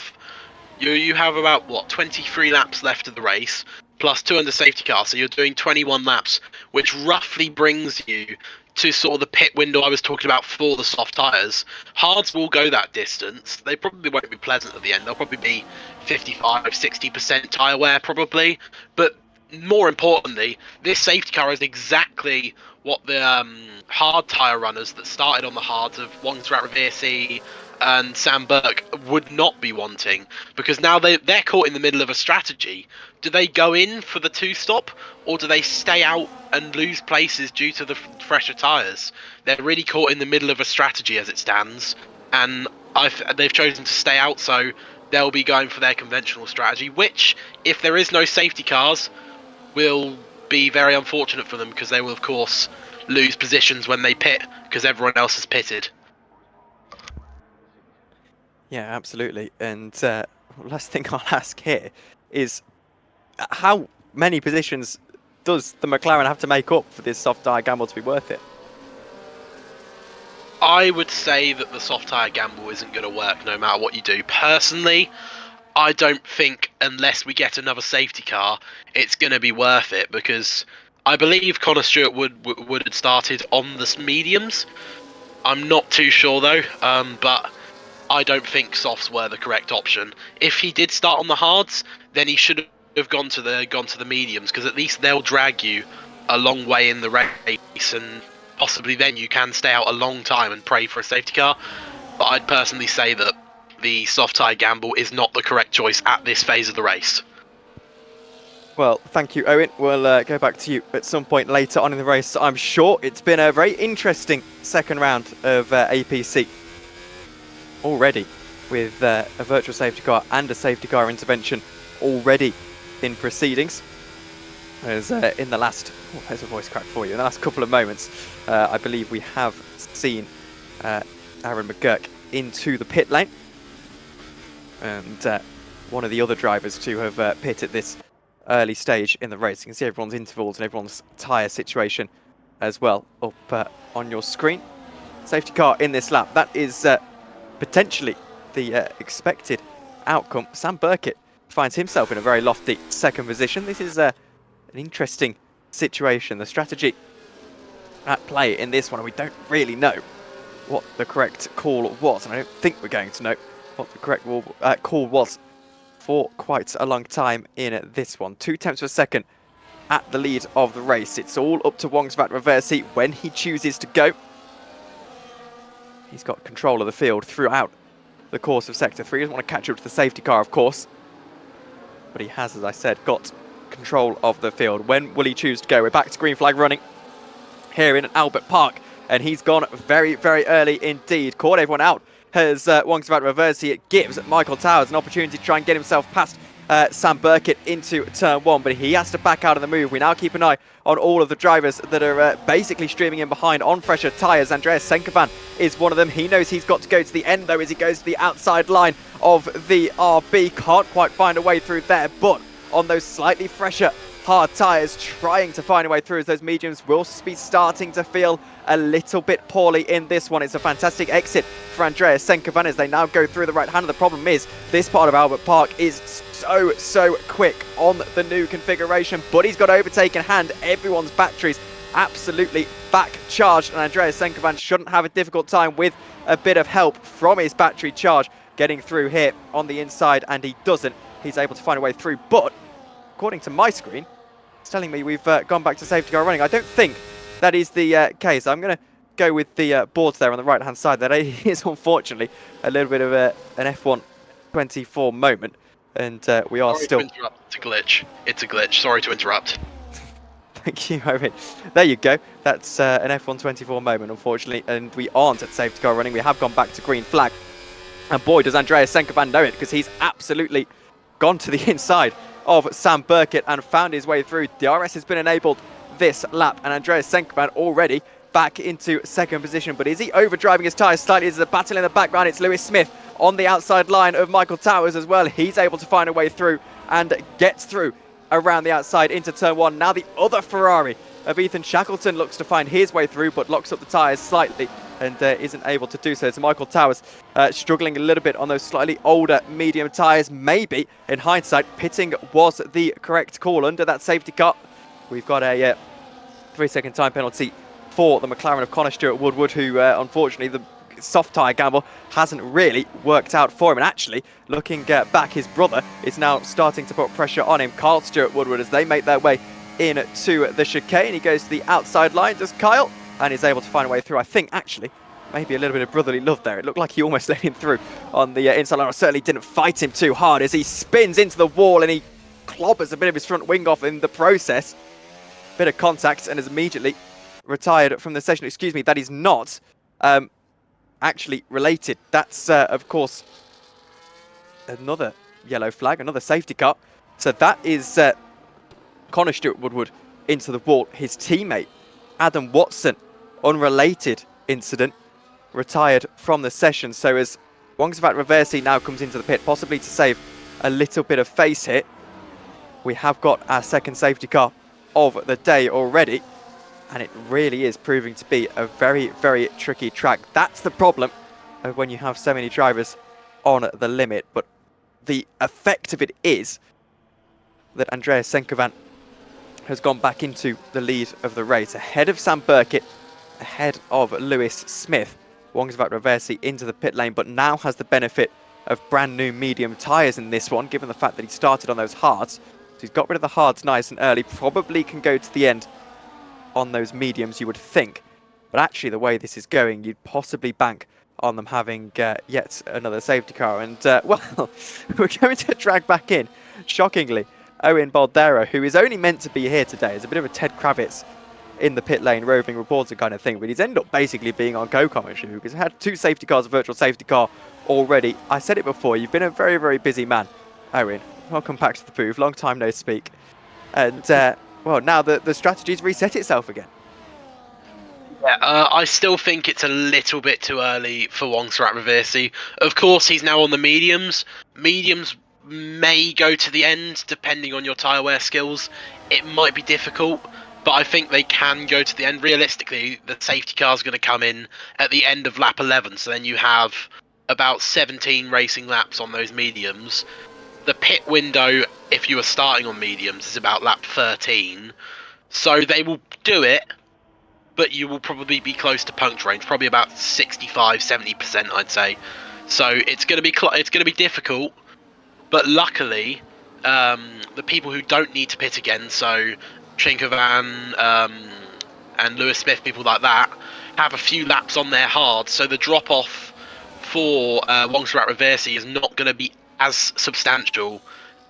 Speaker 3: You have about, what, 23 laps left of the race, plus 2 under safety car, so you're doing 21 laps, which roughly brings you to sort of the pit window I was talking about for the soft tyres. Hards will go that distance. They probably won't be pleasant at the end. They'll probably be 55-60% tyre wear, probably. But more importantly, this safety car is exactly what the hard tyre runners that started on the hards of Wongsrat Reversi and Sam Burke would not be wanting, because now they're caught in the middle of a strategy. Do they go in for the 2-stop, or do they stay out and lose places due to the fresher tyres? They're really caught in the middle of a strategy as it stands, and they've chosen to stay out, so they'll be going for their conventional strategy, which, if there is no safety cars, will be very unfortunate for them, because they will, of course, lose positions when they pit, because everyone else has pitted.
Speaker 2: Yeah, absolutely. And last thing I'll ask here is how many positions does the McLaren have to make up for this soft tyre gamble to be worth it?
Speaker 3: I would say that the soft tyre gamble isn't going to work no matter what you do. Personally, I don't think, unless we get another safety car, it's going to be worth it, because I believe Connor Stewart would have started on the mediums. I'm not too sure though, but I don't think softs were the correct option. If he did start on the hards, then he should have gone to the mediums, because at least they'll drag you a long way in the race, and possibly then you can stay out a long time and pray for a safety car. But I'd personally say that the soft tyre gamble is not the correct choice at this phase of the race.
Speaker 2: Well, thank you, Owen. We'll go back to you at some point later on in the race, I'm sure. It's been a very interesting second round of APC already, with a virtual safety car and a safety car intervention already in proceedings. As in the last, there's a voice crack for you, in the last couple of moments, I believe we have seen Aaron McGurk into the pit lane. And one of the other drivers to have pit at this early stage in the race. You can see everyone's intervals and everyone's tyre situation as well up on your screen. Safety car in this lap. That is potentially the expected outcome. Sam Burkett finds himself in a very lofty second position. This is an interesting situation. The strategy at play in this one, and we don't really know what the correct call was, and I don't think we're going to know what the correct call was for quite a long time in this one. 2/10 of a second at the lead of the race. It's all up to Wongsrat Reversi when he chooses to go. He's got control of the field throughout the course of Sector 3. He doesn't want to catch up to the safety car, of course. But he has, as I said, got control of the field. When will he choose to go? We're back to green flag running here in Albert Park. And he's gone very, very early indeed. Caught everyone out. Has Wongsrat Reversi. It gives Michael Towers an opportunity to try and get himself past Sam Burkett into turn 1, but he has to back out of the move. We now keep an eye on all of the drivers that are basically streaming in behind on fresher tyres. Andreas Senkovan is one of them. He knows he's got to go to the end though as he goes to the outside line of the RB. Can't quite find a way through there, but on those slightly fresher hard tyres, trying to find a way through as those mediums will be starting to feel a little bit poorly in this one. It's a fantastic exit for Andreas Senkovan as they now go through the right hand. The problem is this part of Albert Park is so quick on the new configuration, but he's got overtaken hand. Everyone's batteries absolutely back charged, and Andreas Senkovan shouldn't have a difficult time with a bit of help from his battery charge getting through here on the inside, and he doesn't. He's able to find a way through, but according to my screen, it's telling me we've gone back to safety car running. I don't think that is the case. I'm going to go with the boards there on the right hand side. That is unfortunately a little bit of an F1 24 moment, and we are still...
Speaker 3: Sorry to interrupt. It's a glitch. It's a glitch. Sorry to interrupt.
Speaker 2: Thank you, Owen. There you go. That's an F1 24 moment, unfortunately, and we aren't at safety car running. We have gone back to green flag. And boy, does Andreas Senkovan know it, because he's absolutely gone to the inside of Sam Burkett and found his way through. DRS has been enabled this lap, and Andreas Senkovan already back into second position. But is he overdriving his tyres slightly? There's a battle in the background. It's Lewis Smith on the outside line of Michael Towers as well. He's able to find a way through and gets through around the outside into turn 1. Now the other Ferrari of Ethan Shackleton looks to find his way through, but locks up the tyres slightly and isn't able to do so. So Michael Towers struggling a little bit on those slightly older medium tyres. Maybe, in hindsight, pitting was the correct call under that safety car. We've got a 3-second time penalty for the McLaren of Connor Stewart-Woodward, who unfortunately the soft tyre gamble hasn't really worked out for him. And actually, looking back, his brother is now starting to put pressure on him, Kyle Stewart-Woodward, as they make their way into the chicane. He goes to the outside line, does Kyle, and is able to find a way through. I think, actually, maybe a little bit of brotherly love there. It looked like he almost let him through on the inside line. Certainly didn't fight him too hard as he spins into the wall and he clobbers a bit of his front wing off in the process. Bit of contact and is immediately retired from the session. Excuse me, that is not actually related. That's, of course, another yellow flag, another safety car. So that is Connor Stewart-Woodward into the wall. His teammate, Adam Watson, unrelated incident, retired from the session. So as Wongsvat Reversi now comes into the pit, possibly to save a little bit of face hit, we have got our second safety car of the day already. And it really is proving to be a very, very tricky track. That's the problem of when you have so many drivers on the limit. But the effect of it is that Andreas Senkovan has gone back into the lead of the race, ahead of Sam Burkett, ahead of Lewis Smith. Wongsvat Reversi into the pit lane, but now has the benefit of brand new medium tyres in this one, given the fact that he started on those hards. So he's got rid of the hards nice and early, probably can go to the end on those mediums, you would think. But actually, the way this is going, you'd possibly bank on them having yet another safety car. And, well, we're going to drag back in, shockingly, Owen Boldero, who is only meant to be here today as a bit of a Ted Kravitz in the pit lane, roving reporter kind of thing. But he's ended up basically being on co-commentary because he had 2 safety cars, a virtual safety car already. I said it before, you've been a very, very busy man, Owen. Welcome back to the booth. Long time no speak. And, well, now the strategy's reset itself again.
Speaker 3: Yeah, I still think it's a little bit too early for Wongsvat Reversi. Of course, he's now on the mediums. Mediums may go to the end, depending on your tyre wear skills. It might be difficult, but I think they can go to the end. Realistically, the safety car's going to come in at the end of lap 11, so then you have about 17 racing laps on those mediums. The pit window, if you are starting on mediums, is about lap 13. So they will do it, but you will probably be close to puncture range, probably about 65-70%, I'd say. So it's going to be difficult, but luckily, the people who don't need to pit again, so Chinkovan and Lewis Smith, people like that, have a few laps on their hard. So the drop off for Wongsvat Reversi is not going to be as substantial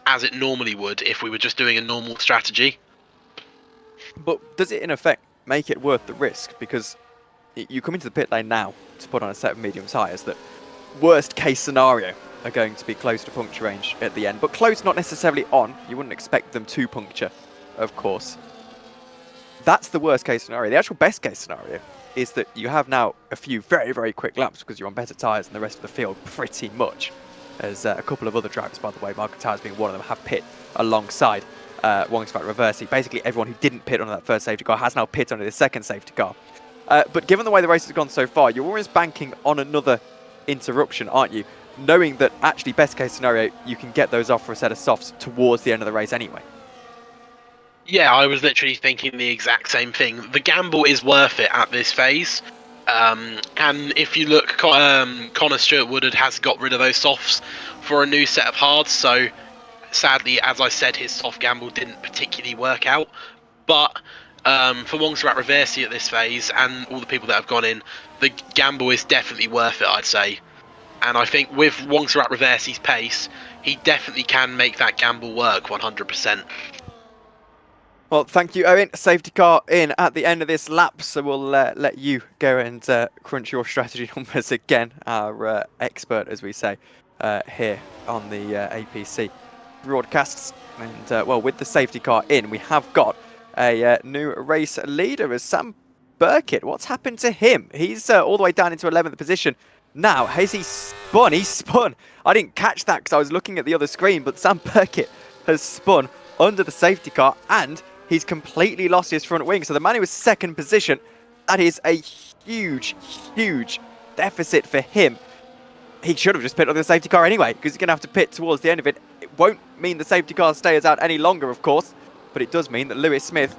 Speaker 3: as it normally would if we were just doing a normal strategy.
Speaker 2: But does it in effect make it worth the risk? Because you come into the pit lane now to put on a set of medium tyres that, worst case scenario, are going to be close to puncture range at the end. But close, not necessarily on. You wouldn't expect them to puncture, of course. That's the worst case scenario. The actual best case scenario is that you have now a few very, very quick laps because you're on better tyres than the rest of the field, pretty much. As a couple of other drivers, by the way, Michael Towers being one of them, have pit alongside Wongsvat Reversi. Basically, everyone who didn't pit on that first safety car has now pit on the second safety car. But given the way the race has gone so far, you're always banking on another interruption, aren't you? Knowing that actually, best case scenario, you can get those off for a set of softs towards the end of the race anyway.
Speaker 3: Yeah, I was literally thinking the exact same thing. The gamble is worth it at this phase. And if you look, Connor Stewart-Woodward has got rid of those softs for a new set of hards, so sadly, as I said, his soft gamble didn't particularly work out. But for Wongsvat Reversi at this phase, and all the people that have gone in, the gamble is definitely worth it, I'd say. And I think with Wongsvat Reversi's pace, he definitely can make that gamble work 100%.
Speaker 2: Well, thank you, Owen. Safety car in at the end of this lap, so we'll let you go and crunch your strategy numbers again, our expert, as we say, here on the APC broadcasts. And, well, with the safety car in, we have got a new race leader as Sam Burkett. What's happened to him? He's all the way down into 11th position. Now, has he spun? He spun. I didn't catch that because I was looking at the other screen, but Sam Burkett has spun under the safety car and he's completely lost his front wing. So the man who was second position, that is a huge, huge deficit for him. He should have just pitted on the safety car anyway, because he's going to have to pit towards the end of it. It won't mean the safety car stays out any longer, of course, but it does mean that Lewis Smith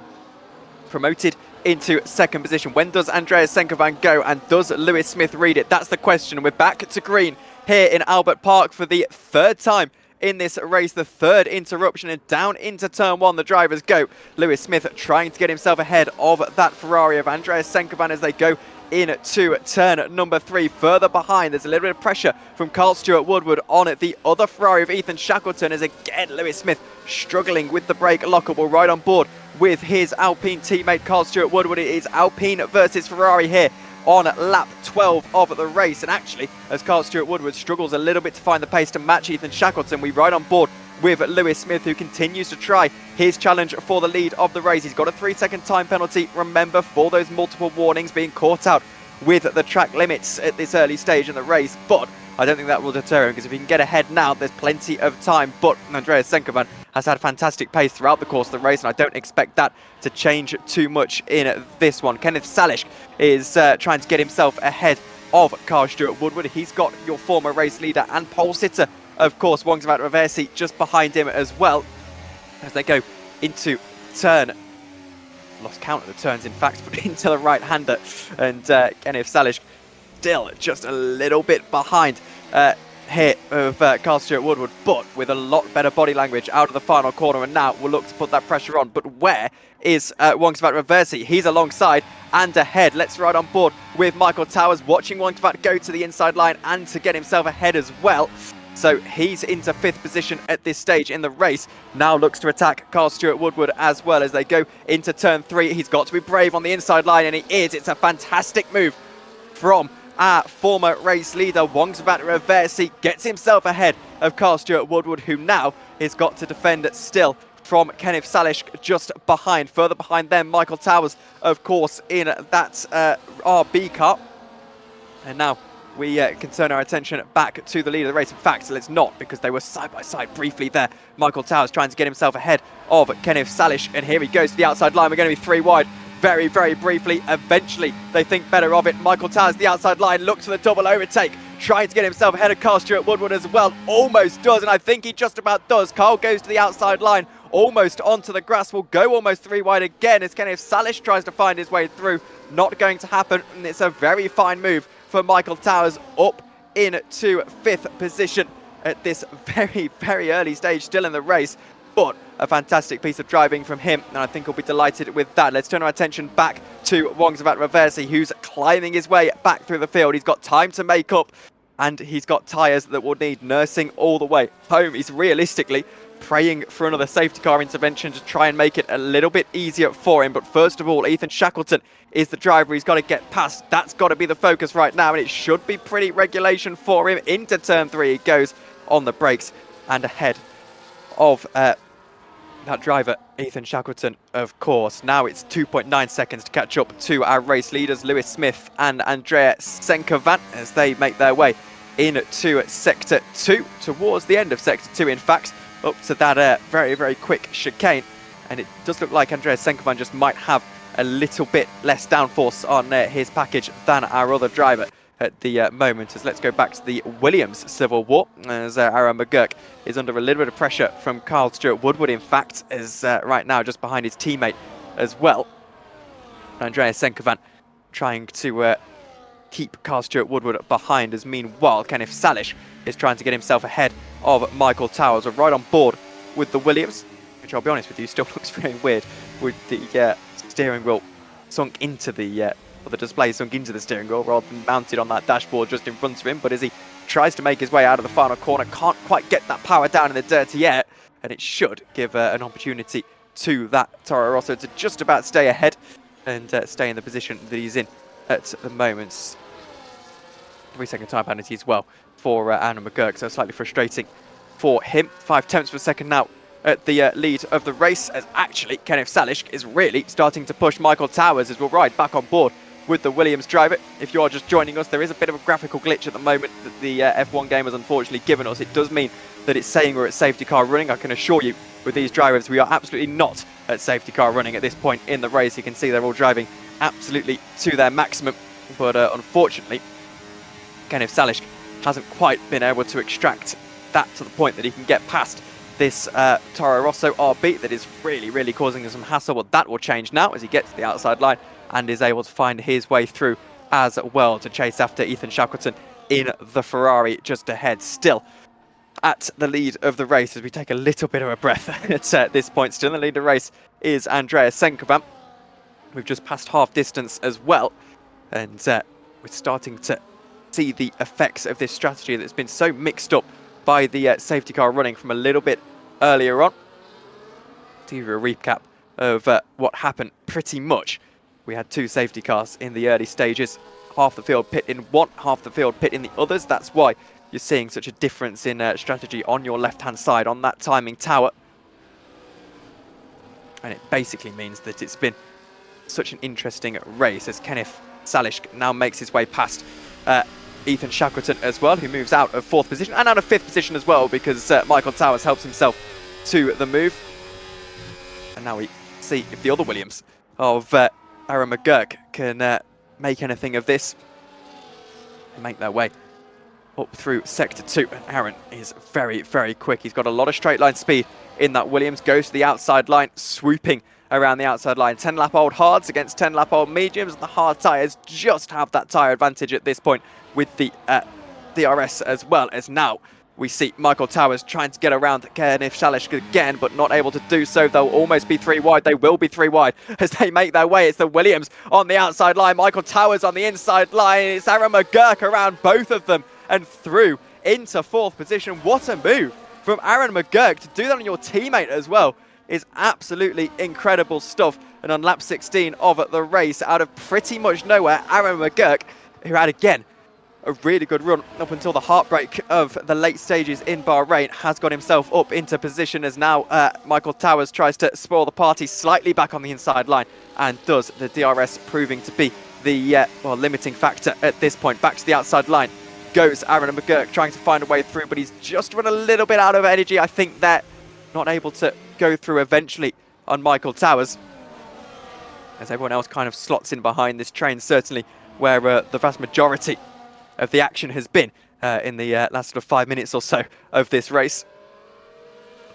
Speaker 2: promoted into second position. When does Andreas Senkovan go, and does Lewis Smith read it? That's the question. We're back to green here in Albert Park for the third time in this race, the third interruption, and down into turn one the drivers go. Lewis Smith trying to get himself ahead of that Ferrari of Andreas Senkovan as they go into turn number 3. Further behind, there's a little bit of pressure from Carl Stewart Woodward on the other Ferrari of Ethan Shackleton, as again Lewis Smith struggling with the brake lockup. We're right on board with his Alpine teammate Carl Stewart Woodward. It is Alpine versus Ferrari here on lap 12 of the race, and actually as Carl Stewart Woodward struggles a little bit to find the pace to match Ethan Shackleton, we ride on board with Lewis Smith, who continues to try his challenge for the lead of the race. He's got a 3-second time penalty, remember, for those multiple warnings, being caught out with the track limits at this early stage in the race, but I don't think that will deter him, because if he can get ahead now, there's plenty of time. But Andreas Senkovan has had fantastic pace throughout the course of the race, and I don't expect that to change too much in this one. Kenneth Salish is trying to get himself ahead of Carl Stewart Woodward. He's got your former race leader and pole sitter, of course, Wongsvat Reversi, just behind him as well, as they go into turn, lost count of the turns in fact, but into the right-hander, and Kenneth Salish still just a little bit behind here of Carl Stewart Woodward, but with a lot better body language out of the final corner, and now we'll look to put that pressure on. But where is Wongsvat Reversi? He's alongside and ahead. Let's ride on board with Michael Towers, watching Wongsvat go to the inside line and to get himself ahead as well. So he's into 5th position at this stage in the race. Now looks to attack Carl Stewart Woodward as well as they go into turn 3. He's got to be brave on the inside line, and he is. It's a fantastic move from our former race leader. Wongsvat Reversi gets himself ahead of Carl Stewart Woodward, who now has got to defend still from Kenneth Salish just behind. Further behind them, Michael Towers, of course, in that RB car. And now we can turn our attention back to the lead of the race. In fact, let's not, because they were side by side briefly there. Michael Towers trying to get himself ahead of Kenneth Salish, and here he goes to the outside line. We're going to be 3 wide very, very briefly. Eventually, they think better of it. Michael Towers, the outside line, looks for the double overtake, trying to get himself ahead of Carl Stewart Woodward as well. Almost does, and I think he just about does. Carl goes to the outside line, almost onto the grass. Will go almost 3 wide again as Kenneth Salish tries to find his way through. Not going to happen, and it's a very fine move for Michael Towers up into 5th position at this very, very early stage still in the race. But a fantastic piece of driving from him, and I think he'll be delighted with that. Let's turn our attention back to Wongsvat Reversi, who's climbing his way back through the field. He's got time to make up, and he's got tyres that will need nursing all the way home. He's realistically praying for another safety car intervention to try and make it a little bit easier for him. But first of all, Ethan Shackleton is the driver he's got to get past. That's got to be the focus right now, and it should be pretty regulation for him. Into turn 3 he goes on the brakes and ahead of that driver, Ethan Shackleton, of course. Now it's 2.9 seconds to catch up to our race leaders, Lewis Smith and Andrea Senkovan, as they make their way into Sector 2, towards the end of Sector 2, in fact, up to that very, very quick chicane. And it does look like Andrea Senkovan just might have a little bit less downforce on his package than our other driver at the moment. As let's go back to the Williams Civil War, as Aaron McGurk is under a little bit of pressure from Carl Stewart Woodward, in fact, is right now just behind his teammate as well. Andreas Senkovan trying to keep Carl Stewart Woodward behind, as meanwhile Kenneth Salish is trying to get himself ahead of Michael Towers. We're right on board with the Williams, which I'll be honest with you, still looks very weird with the steering wheel sunk into the or the display sunk into the steering wheel rather than mounted on that dashboard just in front of him. But as he tries to make his way out of the final corner, can't quite get that power down in the dirt yet, and it should give an opportunity to that Toro Rosso to just about stay ahead and stay in the position that he's in at the moment. 3-second time penalty as well for Aaron McGurk, so slightly frustrating for him. 5/10 of a second now at the lead of the race, as actually Kenneth Salish is really starting to push Michael Towers, as we'll ride back on board with the Williams driver. If you are just joining us, there is a bit of a graphical glitch at the moment that the F1 game has unfortunately given us. It does mean that it's saying we're at safety car running. I can assure you with these drivers we are absolutely not at safety car running at this point in the race. You can see they're all driving absolutely to their maximum, but unfortunately, Kenneth Salish hasn't quite been able to extract that to the point that he can get past this Toro Rosso RB that is really causing him some hassle. But that will change now as he gets to the outside line and is able to find his way through as well to chase after Ethan Shackleton in the Ferrari just ahead. Still at the lead of the race as we take a little bit of a breath at this point. Still in the lead of the race is Andreas Senkovan. We've just passed half distance as well, and we're starting to see the effects of this strategy that's been so mixed up by the safety car running from a little bit earlier on. To give you a recap of what happened, pretty much we had two safety cars in the early stages, half the field pit in one, half the field pit in the others. That's why you're seeing such a difference in strategy on your left-hand side on that timing tower. And it basically means that it's been such an interesting race as Kenneth Salish now makes his way past Ethan Shackleton as well, who moves out of 4th position and out of 5th position as well because Michael Towers helps himself to the move. And now we see if the other Williams of Aaron McGurk can make anything of this and make their way up through Sector 2. And Aaron is very quick. He's got a lot of straight line speed in that Williams. Goes to the outside line, swooping around the outside line. 10-lap-old hards against 10-lap-old mediums. And the hard tyres just have that tyre advantage at this point with the DRS as well, as now we see Michael Towers trying to get around Kenneth Salish again, but not able to do so. They'll almost be 3 wide. They will be 3 wide as they make their way. It's the Williams on the outside line. Michael Towers on the inside line. It's Aaron McGurk around both of them and through into 4th position. What a move from Aaron McGurk to do that on your teammate as well is absolutely incredible stuff. And on lap 16 of the race, out of pretty much nowhere, Aaron McGurk, who had again a really good run up until the heartbreak of the late stages in Bahrain, has got himself up into position as now Michael Towers tries to spoil the party slightly back on the inside line and does. The DRS proving to be the limiting factor at this point. Back to the outside line goes Aaron McGurk, trying to find a way through, but he's just run a little bit out of energy. I think they're not able to go through eventually on Michael Towers as everyone else kind of slots in behind this train, certainly where the vast majority of the action has been in the last sort of 5 minutes or so of this race.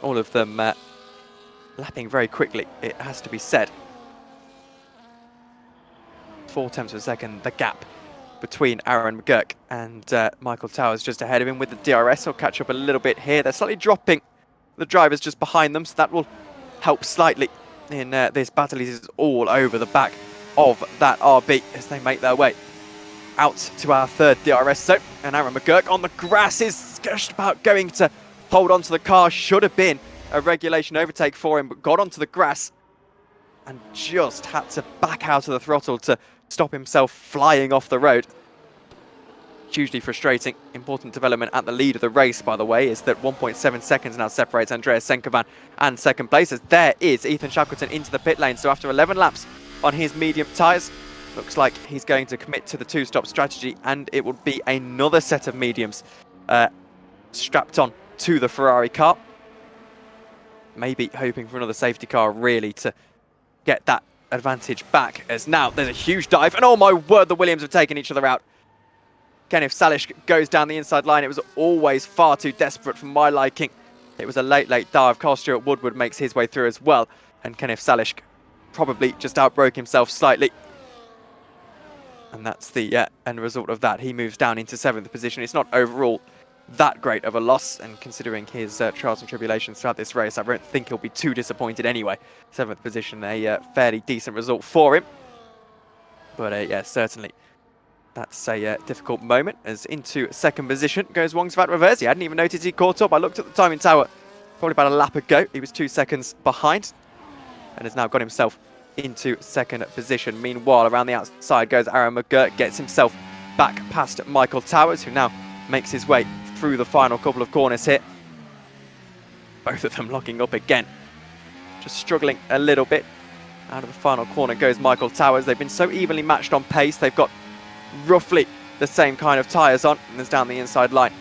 Speaker 2: All of them lapping very quickly, it has to be said. 4 tenths of a second, the gap between Aaron McGurk and Michael Towers just ahead of him with the DRS. He'll catch up a little bit here. They're slightly dropping the drivers just behind them, so that will help slightly in this battle. He's all over the back of that RB as they make their way out to our 3rd DRS zone. And Aaron McGurk on the grass is just about going to hold onto the car. Should have been a regulation overtake for him, but got onto the grass and just had to back out of the throttle to stop himself flying off the road. Hugely frustrating. Important development at the lead of the race, by the way, is that 1.7 seconds now separates Andreas Senkovan and 2nd place, as there is Ethan Shackleton into the pit lane. So after 11 laps on his medium tyres, looks like he's going to commit to the 2-stop strategy, and it will be another set of mediums strapped on to the Ferrari car. Maybe hoping for another safety car really to get that advantage back, as now there's a huge dive, and oh my word, the Williams have taken each other out. Kenneth Salish goes down the inside line. It was always far too desperate for my liking. It was a late dive. Carl Stewart Woodward makes his way through as well, and Kenneth Salish probably just outbroke himself slightly. And that's the end result of that. He moves down into 7th position. It's not overall that great of a loss, and considering his trials and tribulations throughout this race, I don't think he'll be too disappointed anyway. 7th position, a fairly decent result for him. But yeah, certainly that's a difficult moment, as into 2nd position goes Wongsvat Reversi. I hadn't even noticed he caught up. I looked at the timing tower probably about a lap ago. He was 2 seconds behind and has now got himself into 2nd position. Meanwhile, around the outside goes Aaron McGurk, gets himself back past Michael Towers, who now makes his way through the final couple of corners here. Both of them locking up again, just struggling a little bit. Out of the final corner goes Michael Towers. They've been so evenly matched on pace. They've got roughly the same kind of tyres on, and there's down the inside line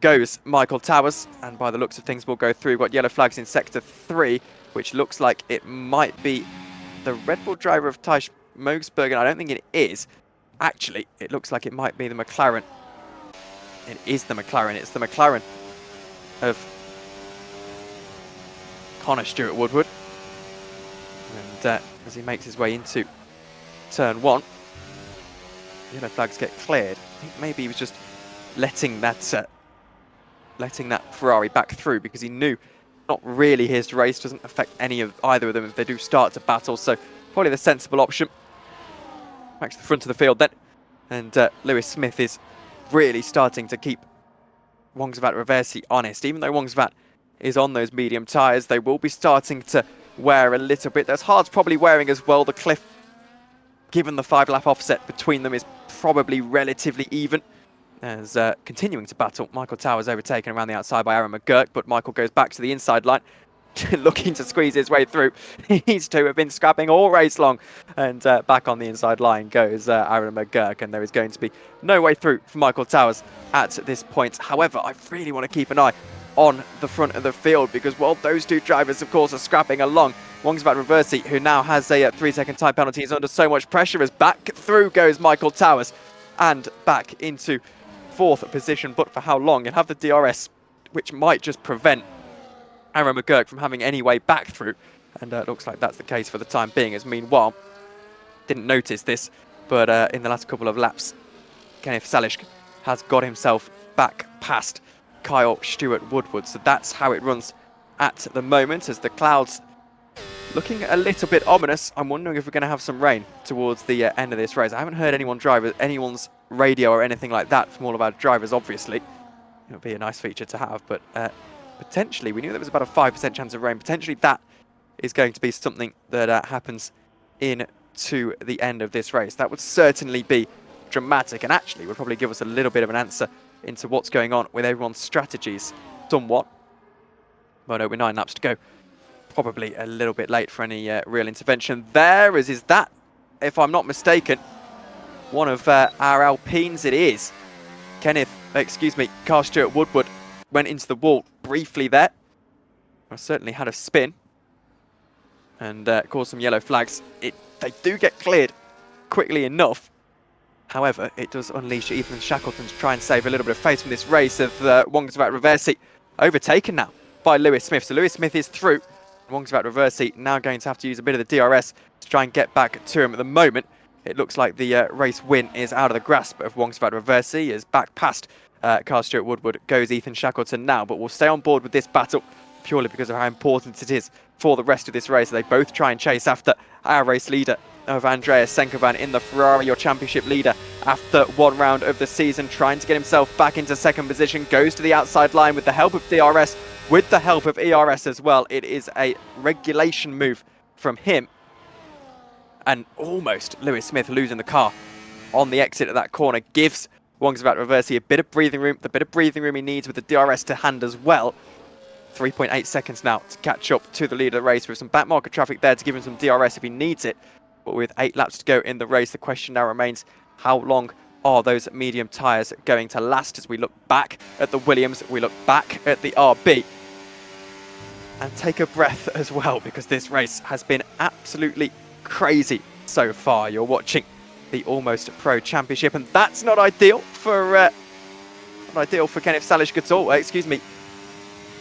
Speaker 2: goes Michael Towers, and by the looks of things we'll go through. We've got yellow flags in sector 3, which looks like it might be the Red Bull driver of Teich Mogsbergen. I don't think it is, Actually, it looks like it might be the McLaren. It is the McLaren. It's the McLaren of Connor Stewart Woodward. And as he makes his way into turn 1, yellow flags get cleared. I think maybe he was just letting that Ferrari back through because he knew not really his race, doesn't affect either of them if they do start to battle. So probably the sensible option. Back to the front of the field then. And Lewis Smith is really starting to keep Wongsvat Reversi honest. Even though Wongsvat is on those medium tyres, they will be starting to wear a little bit. Those hards probably wearing as well. The cliff, given the 5-lap offset between them, is probably relatively even. As continuing to battle, Michael Towers overtaken around the outside by Aaron McGurk, but Michael goes back to the inside line, looking to squeeze his way through. These two have been scrapping all race long, and back on the inside line goes Aaron McGurk, and there is going to be no way through for Michael Towers at this point. However, I really want to keep an eye on the front of the field because while those two drivers, of course, are scrapping along, Wongsvat Reversi, who now has a 3-second time penalty, is under so much pressure as back through goes Michael Towers and back into 4th position, but for how long? You'll have the DRS, which might just prevent Aaron McGurk from having any way back through, and it looks like that's the case for the time being, as meanwhile, didn't notice this, but in the last couple of laps, Kenneth Salish has got himself back past Kyle Stewart Woodward, so that's how it runs at the moment, as the clouds looking a little bit ominous. I'm wondering if we're going to have some rain towards the end of this race. I haven't heard anyone's radio or anything like that from all of our drivers, obviously. It would be a nice feature to have, but potentially, we knew there was about a 5% chance of rain. Potentially that is going to be something that happens into the end of this race. That would certainly be dramatic, and actually would probably give us a little bit of an answer into what's going on with everyone's strategies somewhat. But we're 9 laps to go. Probably a little bit late for any real intervention there, as is that, if I'm not mistaken, one of our Alpines. It is. Carl Stewart Woodward went into the wall briefly there. Well, certainly had a spin and caused some yellow flags. They do get cleared quickly enough. However, it does unleash Ethan Shackleton to try and save a little bit of face from this race of Wongsvat Reversi, overtaken now by Lewis Smith. So Lewis Smith is through. Wongsvat Reversi now going to have to use a bit of the DRS to try and get back to him. At the moment, it looks like the race win is out of the grasp of Wongsvat Reversi, as back past Carl Stewart Woodward goes Ethan Shackleton now, but we'll stay on board with this battle purely because of how important it is for the rest of this race. They both try and chase after our race leader of Andreas Senkovan in the Ferrari, your championship leader after 1 round of the season, trying to get himself back into 2nd position, goes to the outside line with the help of DRS, with the help of ERS as well. It is a regulation move from him, and almost Lewis Smith losing the car on the exit of that corner gives Wongsvat Reversi a bit of breathing room, the bit of breathing room he needs with the DRS to hand as well. 3.8 seconds now to catch up to the lead of the race, with some back market traffic there to give him some DRS if he needs it. But with 8 laps to go in the race, the question now remains, how long are those medium tyres going to last? As we look back at the Williams, we look back at the RB, and take a breath as well, because this race has been absolutely crazy so far. You're watching the Almost Pro Championship, and that's not ideal for Kenneth Salish at all.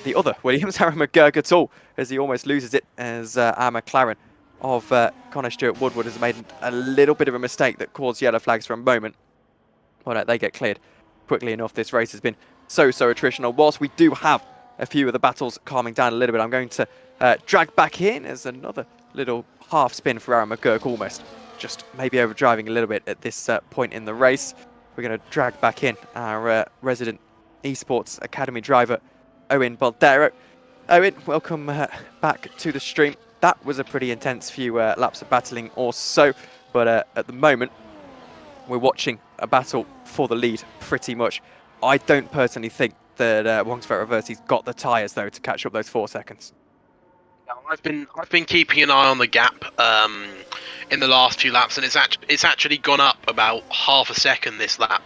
Speaker 2: The other Williams, Aaron McGurk at all, as he almost loses it, as our McLaren of Connor Stewart Woodward has made a little bit of a mistake that caused yellow flags for a moment. Well, they get cleared quickly enough. This race has been so attritional. Whilst we do have a few of the battles calming down a little bit, I'm going to drag back in as another little half spin for Aaron McGurk, almost just maybe overdriving a little bit at this point in the race. We're going to drag back in our resident esports academy driver, Owen Boldero. Owen, welcome back to the stream. That was a pretty intense few laps of battling or so, but at the moment we're watching a battle for the lead pretty much. I don't personally think that Wongsvat Reversi's got the tyres though to catch up those 4 seconds.
Speaker 3: I've been keeping an eye on the gap in the last few laps, and it's actually gone up about half a second this lap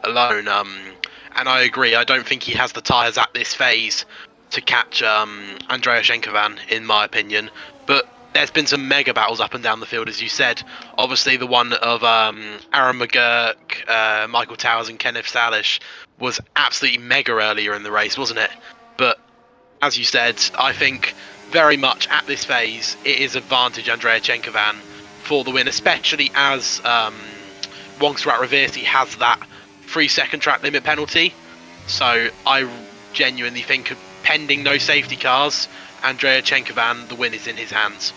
Speaker 3: alone. And I agree. I don't think he has the tyres at this phase to catch Andreas Senkovan, in my opinion. But there's been some mega battles up and down the field, as you said. Obviously, the one of Aaron McGurk, Michael Towers, and Kenneth Salish was absolutely mega earlier in the race, wasn't it? But as you said, I think very much at this phase, it is advantage Andrea Chenkovan for the win, especially as Wongstrat Reversi has that 3-second track limit penalty. So I genuinely think, pending no safety cars, Andrea Chenkovan, the win is in his hands.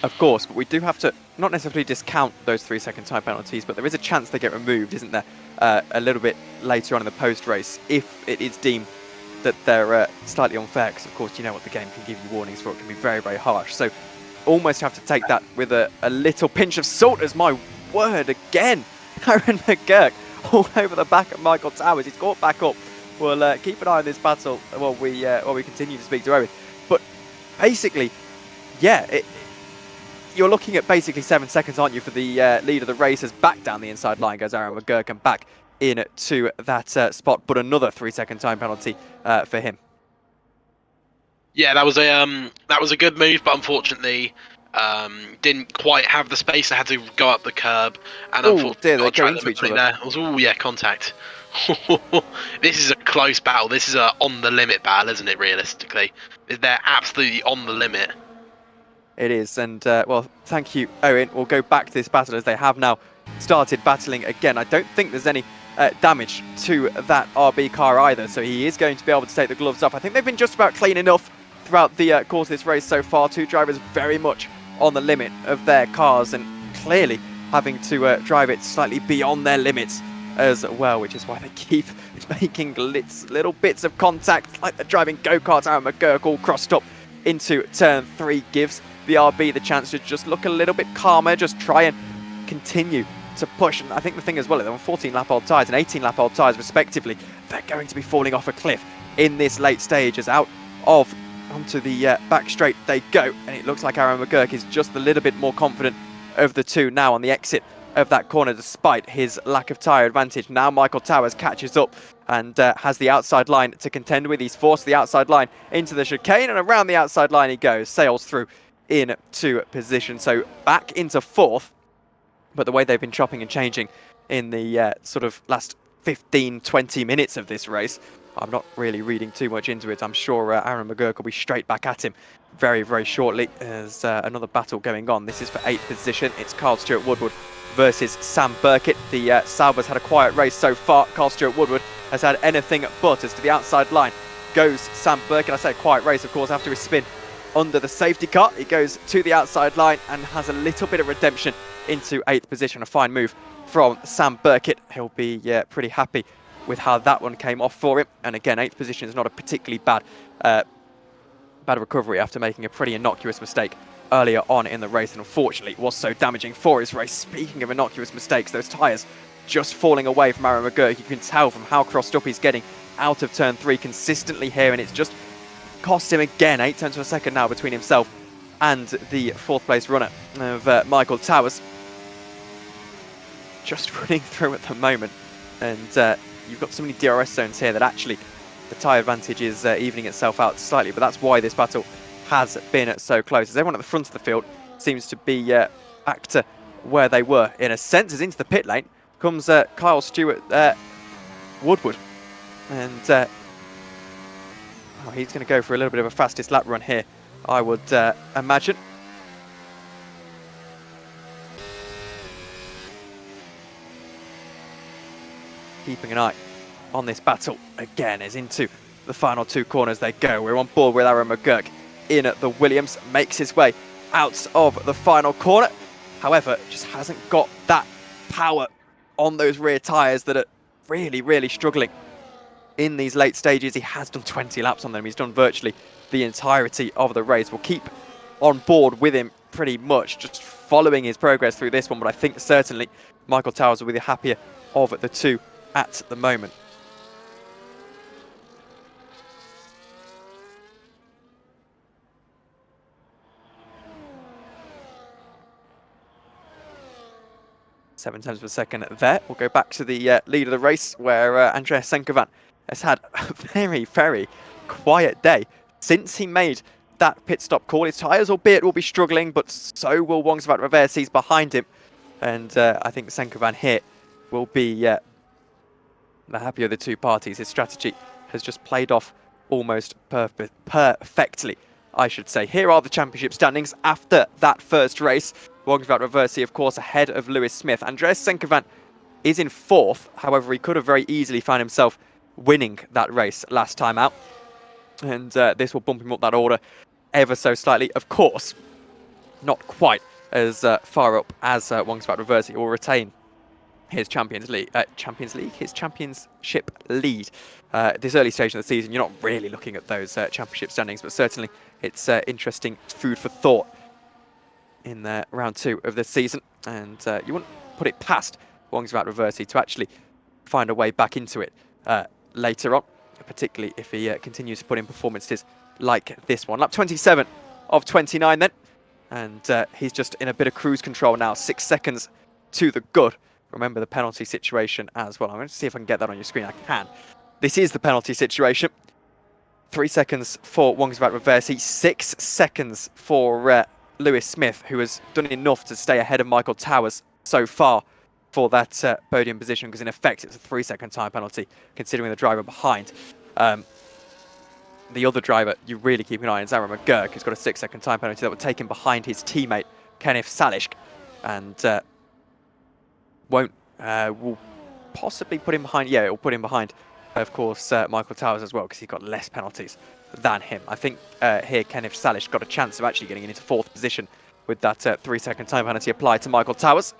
Speaker 2: Of course, but we do have to not necessarily discount those 3-second time penalties, but there is a chance they get removed, isn't there, a little bit later on in the post-race, if it is deemed that they're slightly unfair, because of course you know what the game can give you warnings for. It can be very, very harsh. So almost have to take that with a little pinch of salt, as my word, again. Aaron McGurk all over the back of Michael Towers. He's caught back up. We'll keep an eye on this battle while we continue to speak to Owen. But basically, yeah, you're looking at basically 7 seconds, aren't you, for the lead of the race, as back down the inside line goes Aaron McGurk and back into that spot, but another 3-second time penalty for him.
Speaker 3: Yeah, that was a good move, but unfortunately didn't quite have the space. I had to go up the curb, and unfortunately
Speaker 2: they go into each other.
Speaker 3: There. I was, contact. This is a close battle. This is a on the limit battle, isn't it? Realistically, they're absolutely on the limit.
Speaker 2: It is, and well, thank you, Owen. We'll go back to this battle, as they have now started battling again. I don't think there's any damage to that RB car either, so he is going to be able to take the gloves off. I think they've been just about clean enough throughout the course of this race so far. Two drivers very much on the limit of their cars, and clearly having to drive it slightly beyond their limits as well, which is why they keep making little bits of contact, like they're driving go-karts. Aaron McGurk all crossed up into turn 3 gives the RB the chance to just look a little bit calmer, just try and continue to push. And I think the thing as well, they're on 14-lap-old tyres and 18-lap-old tyres respectively. They're going to be falling off a cliff in this late stage, as out of onto the back straight they go. And it looks like Aaron McGurk is just a little bit more confident of the two now on the exit of that corner, despite his lack of tyre advantage. Now Michael Towers catches up and has the outside line to contend with. He's forced the outside line into the chicane, and around the outside line he goes, sails through into position. So back into 4th, but the way they've been chopping and changing in the sort of last 15-20 minutes of this race, I'm not really reading too much into it. I'm sure Aaron McGurk will be straight back at him very, very shortly. There's another battle going on. This is for 8th position. It's Carl Stewart Woodward versus Sam Burkett. The Saubers had a quiet race so far. Carl Stewart Woodward has had anything but. As to the outside line goes Sam Burkett. I say quiet race, of course, after his spin under the safety car. He goes to the outside line and has a little bit of redemption into 8th position. A fine move from Sam Burkett. He'll be pretty happy with how that one came off for him. And again, 8th position is not a particularly bad recovery after making a pretty innocuous mistake earlier on in the race, and unfortunately it was so damaging for his race. Speaking of innocuous mistakes, those tyres just falling away from Aaron McGurk. You can tell from how crossed up he's getting out of turn 3 consistently here, and it's just cost him again 8 tenths of a second now between himself and the 4th place runner of Michael Towers. Just running through at the moment, and you've got so many DRS zones here that actually the tyre advantage is evening itself out slightly, but that's why this battle has been so close, as everyone at the front of the field seems to be back to where they were. In a sense, as into the pit lane comes Kyle Stewart Woodward, and he's going to go for a little bit of a fastest lap run here, I would imagine. Keeping an eye on this battle again, as into the final 2 corners they go. We're on board with Aaron McGurk in the Williams, makes his way out of the final corner. However, just hasn't got that power on those rear tyres that are really, really struggling in these late stages. He has done 20 laps on them. He's done virtually the entirety of the race. We'll keep on board with him pretty much, just following his progress through this one. But I think certainly Michael Towers will be the happier of the two at the moment. Seven tenths per second there. We'll go back to the lead of the race, where Andrea Chenkovan has had a very, very quiet day since he made that pit stop call. His tyres, albeit, will be struggling, but so will Wongsvat Reverse. He's behind him. And I think Senkovan here will be the happier of the two parties. His strategy has just played off almost perfectly, I should say. Here are the championship standings after that first race. Wongsvat Reverse, of course, ahead of Lewis Smith. Andreas Senkovan is in 4th. However, he could have very easily found himself winning that race last time out. And this will bump him up that order ever so slightly. Of course, not quite as far up as Wongsvat Reverse. He will retain his championship lead. This early stage of the season, you're not really looking at those championship standings, but certainly it's interesting food for thought in round 2 of the season. And you wouldn't put it past Wongsvat Reverse to actually find a way back into it later on, particularly if he continues to put in performances like this one. Lap 27 of 29 then. And he's just in a bit of cruise control now, 6 seconds to the good. Remember the penalty situation as well. I'm going to see if I can get that on your screen. I can. This is the penalty situation. 3 seconds for Wongsvat Reverse, 6 seconds for Lewis Smith, who has done enough to stay ahead of Michael Towers so far for that podium position, because in effect it's a 3-second time penalty, considering the driver behind. The other driver you really keep an eye on is Aaron McGurk, who's got a 6-second time penalty that would take him behind his teammate, Kenneth Salish, and will possibly put him behind, it will put him behind, of course, Michael Towers as well, because he's got less penalties than him. I think here Kenneth Salish got a chance of actually getting into 4th position with that 3-second time penalty applied to Michael Towers.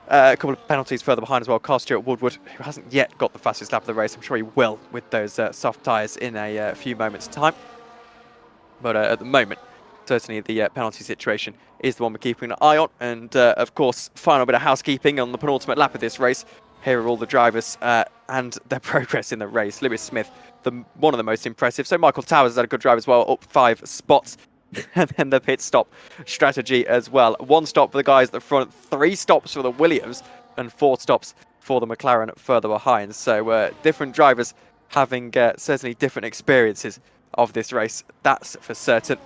Speaker 2: A couple of penalties further behind as well. Carl Stewart Woodward, who hasn't yet got the fastest lap of the race. I'm sure he will with those soft tyres in a few moments' time. But at the moment, certainly the penalty situation is the one we're keeping an eye on. And of course, final bit of housekeeping on the penultimate lap of this race. Here are all the drivers and their progress in the race. Lewis Smith, one of the most impressive. So Michael Towers has had a good drive as well, up 5 spots. And then the pit stop strategy as well. 1 stop for the guys at the front, 3 stops for the Williams, and 4 stops for the McLaren further behind. So different drivers having certainly different experiences of this race, that's for certain.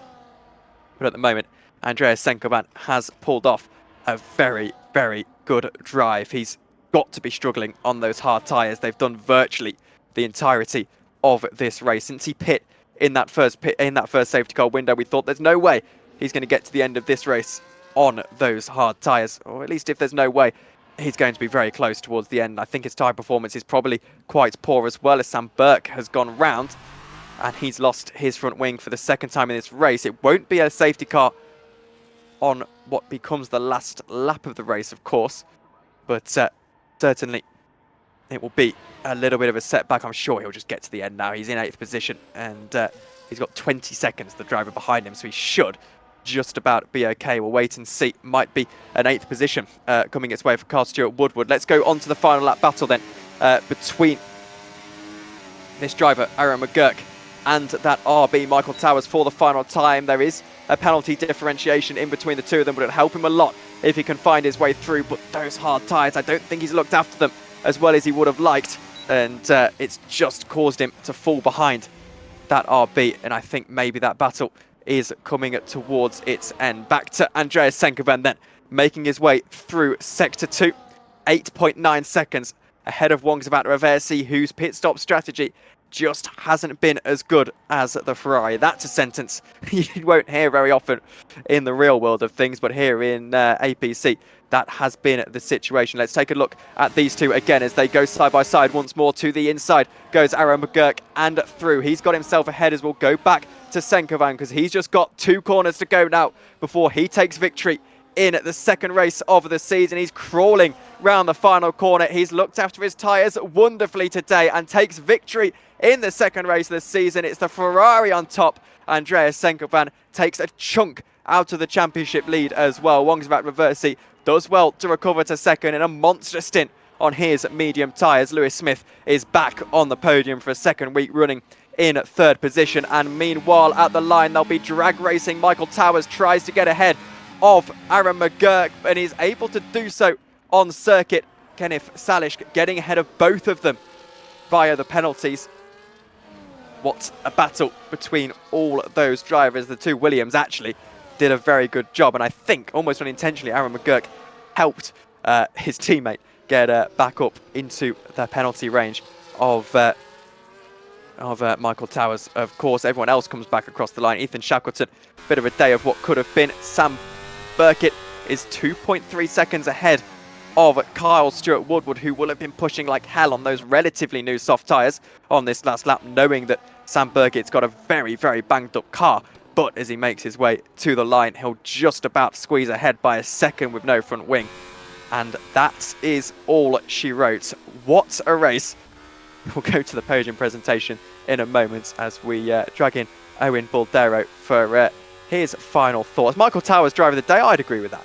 Speaker 2: But at the moment, Andreas Senkovan has pulled off a very, very good drive. He's got to be struggling on those hard tyres. They've done virtually the entirety of this race. Since he pit in that first safety car window, we thought there's no way he's going to get to the end of this race on those hard tyres, or at least if there's no way, he's going to be very close towards the end. I think his tyre performance is probably quite poor as well, as Sam Burke has gone round and he's lost his front wing for the 2nd time in this race. It won't be a safety car on what becomes the last lap of the race, of course, but certainly it will be a little bit of a setback. I'm sure he'll just get to the end now. He's in 8th position and he's got 20 seconds, the driver behind him, so he should just about be okay. We'll wait and see. Might be an 8th position coming its way for Carl Stewart Woodward. Let's go on to the final lap battle then between this driver, Aaron McGurk, and that RB, Michael Towers, for the final time. There is a penalty differentiation in between the two of them, but it'll help him a lot if he can find his way through. But those hard tyres, I don't think he's looked after them as well as he would have liked, and it's just caused him to fall behind that RB, and I think maybe that battle is coming towards its end. Back to Andreas Senkovan then, making his way through Sector 2, 8.9 seconds ahead of Wongsvat Reverse, whose pit stop strategy just hasn't been as good as the Ferrari. That's a sentence you won't hear very often in the real world of things, but here in APC, that has been the situation. Let's take a look at these two again as they go side by side once more. To the inside goes Aaron McGurk and through. He's got himself ahead as we'll go back to Senkovan, because he's just got 2 corners to go now before he takes victory in the 2nd race of the season. He's crawling round the final corner. He's looked after his tyres wonderfully today and takes victory in the 2nd race of the season. It's the Ferrari on top. Andreas Senkovan takes a chunk out of the championship lead as well. Wongsvat Reverse does well to recover to 2nd in a monster stint on his medium tyres. Lewis Smith is back on the podium for a 2nd week running in 3rd position. And meanwhile, at the line, they'll be drag racing. Michael Towers tries to get ahead of Aaron McGurk, and he's able to do so on circuit. Kenneth Salish getting ahead of both of them via the penalties. what a battle between all those drivers. The two Williams actually did a very good job, and I think almost unintentionally Aaron McGurk helped his teammate get back up into the penalty range of Michael Towers. Of course, everyone else comes back across the line. Ethan Shackleton, bit of a day of what could have been. Sam Burkett is 2.3 seconds ahead of Kyle Stewart-Woodward, who will have been pushing like hell on those relatively new soft tyres on this last lap, knowing that Sam Burkett's got a very, very banged up car. But as he makes his way to the line, he'll just about squeeze ahead by a second with no front wing. And that is all she wrote. What a race. We'll go to the podium presentation in a moment as we drag in Owen Boldero for his final thoughts. Michael Towers, driver of the day, I'd agree with that.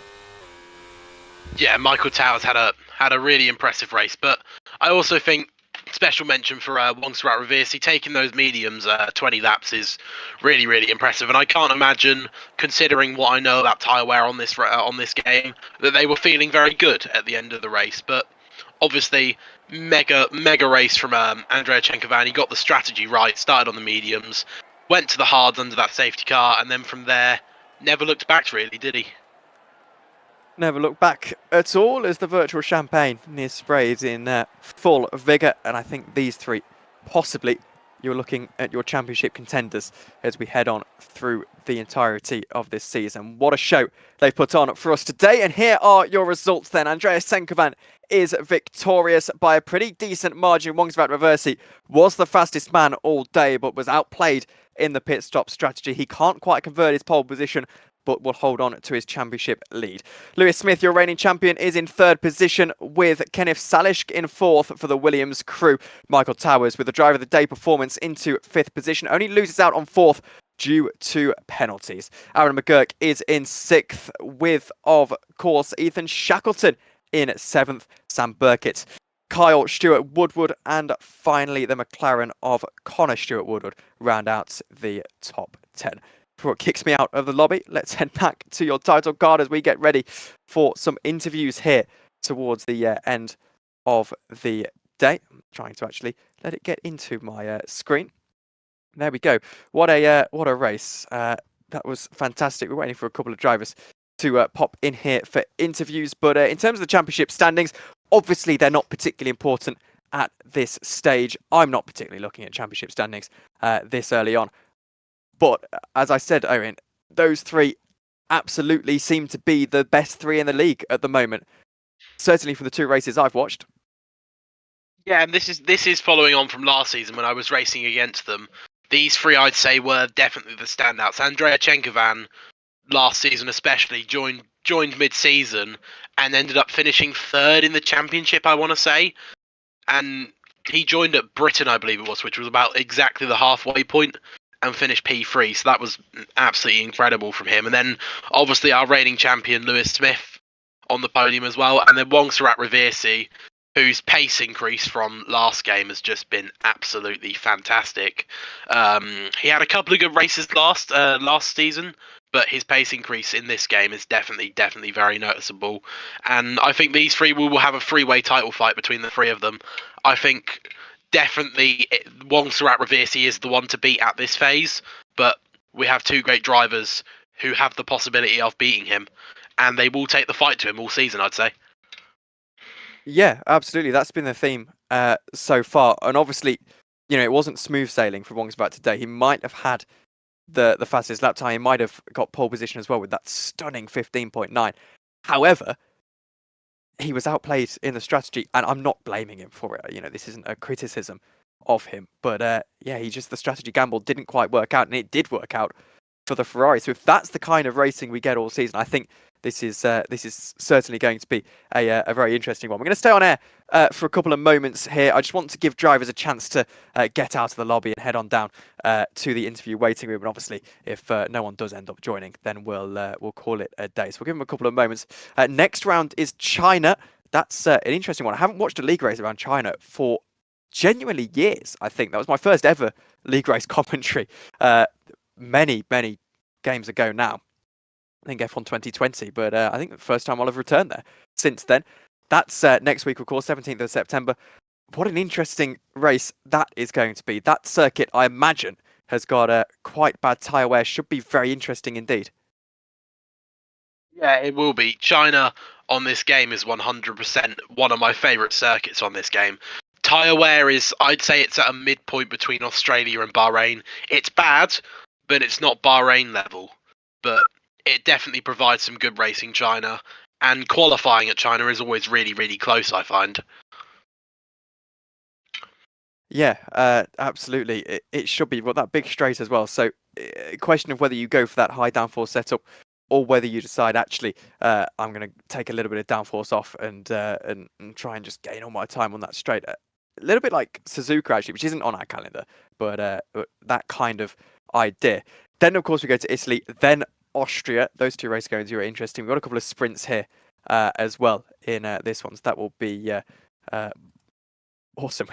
Speaker 3: Yeah, Michael Towers had a really impressive race, but I also think special mention for Wongsurat Reversi. Taking those mediums 20 laps is really, really impressive, and I can't imagine, considering what I know about tyre wear on this game, that they were feeling very good at the end of the race. But obviously, mega race from Andrea Chenkovan. He got the strategy right, started on the mediums, went to the hards under that safety car, and then from there, never looked back really, did he?
Speaker 2: Never looked back at all as the virtual champagne is sprayed in full vigour. And I think these three, possibly, you're looking at your championship contenders as we head on through the entirety of this season. What a show they've put on for us today. And here are your results then. Andreas Senkovan is victorious by a pretty decent margin. Wongsurat Reversi was the fastest man all day, but was outplayed in the pit stop strategy. He can't quite convert his pole position, but will hold on to his championship lead. Lewis Smith, your reigning champion, is in third position with Kenneth Salish in fourth for the Williams crew. Michael Towers, with the driver of the day performance, into fifth position, only loses out on fourth due to penalties. Aaron McGurk is in sixth with, of course, Ethan Shackleton in seventh, Sam Burkett, Kyle Stewart-Woodward, and finally the McLaren of Connor Stewart-Woodward round out the top 10. Before it kicks me out of the lobby, let's head back to your title card as we get ready for some interviews here towards the end of the day. I'm trying to actually let it get into my screen. There we go. What a race. That was fantastic. We're waiting for a couple of drivers to pop in here for interviews. But in terms of the championship standings, obviously they're not particularly important at this stage. I'm not particularly looking at championship standings this early on. But as I said, Owen, those three absolutely seem to be the best three in the league at the moment. Certainly for the two races I've watched.
Speaker 3: Yeah, and this is following on from last season when I was racing against them. These three, I'd say, were definitely the standouts. Andrea Chenkovan, last season especially, joined mid-season and ended up finishing third in the championship, I want to say. And he joined at Britain, I believe it was, which was about exactly the halfway point, and finished P3, so that was absolutely incredible from him. And then, obviously, our reigning champion, Lewis Smith, on the podium as well. And then Wongsurat Reversi, whose pace increase from last game has just been absolutely fantastic. He had a couple of good races last season, but his pace increase in this game is definitely very noticeable. And I think these three will have a three-way title fight between the three of them. I think definitely Wongsurat Reversi is the one to beat at this phase, but we have two great drivers who have the possibility of beating him, and they will take the fight to him all season, I'd say.
Speaker 2: Yeah, absolutely. That's been the theme so far. And obviously, you know, it wasn't smooth sailing for Wongsurat today. He might have had the fastest lap time. He might have got pole position as well with that stunning 15.9. However, he was outplayed in the strategy, and I'm not blaming him for it. You know, this isn't a criticism of him, but yeah, the strategy gamble didn't quite work out, and it did work out for the Ferrari. So if that's the kind of racing we get all season, I think this is certainly going to be a very interesting one. We're going to stay on air for a couple of moments here. I just want to give drivers a chance to get out of the lobby and head on down to the interview waiting room. And obviously, if no one does end up joining, then we'll call it a day. So we'll give them a couple of moments. Next round is China. That's an interesting one. I haven't watched a league race around China for genuinely years. I think that was my first ever league race commentary many games ago now. I think F1 2020, but I think the first time I'll have returned there since then. That's next week, of course, 17th of September. what an interesting race that is going to be. That circuit, I imagine, has got a quite bad tyre wear. Should be very interesting indeed.
Speaker 3: Yeah, it will be. China on this game is 100% one of my favourite circuits on this game. Tyre wear is, I'd say it's at a midpoint between Australia and Bahrain. It's bad, but it's not Bahrain level. But it definitely provides some good racing China. And qualifying at China is always really, really close, I find.
Speaker 2: Yeah, absolutely. It should be. Well, that big straight as well. So, question of whether you go for that high downforce setup or whether you decide actually I'm going to take a little bit of downforce off and try and just gain all my time on that straight. A little bit like Suzuka actually, which isn't on our calendar, but that kind of idea. Then of course we go to Italy, then Austria. Those two races going to be interesting. We've got a couple of sprints here as well in this one, so that will be awesome.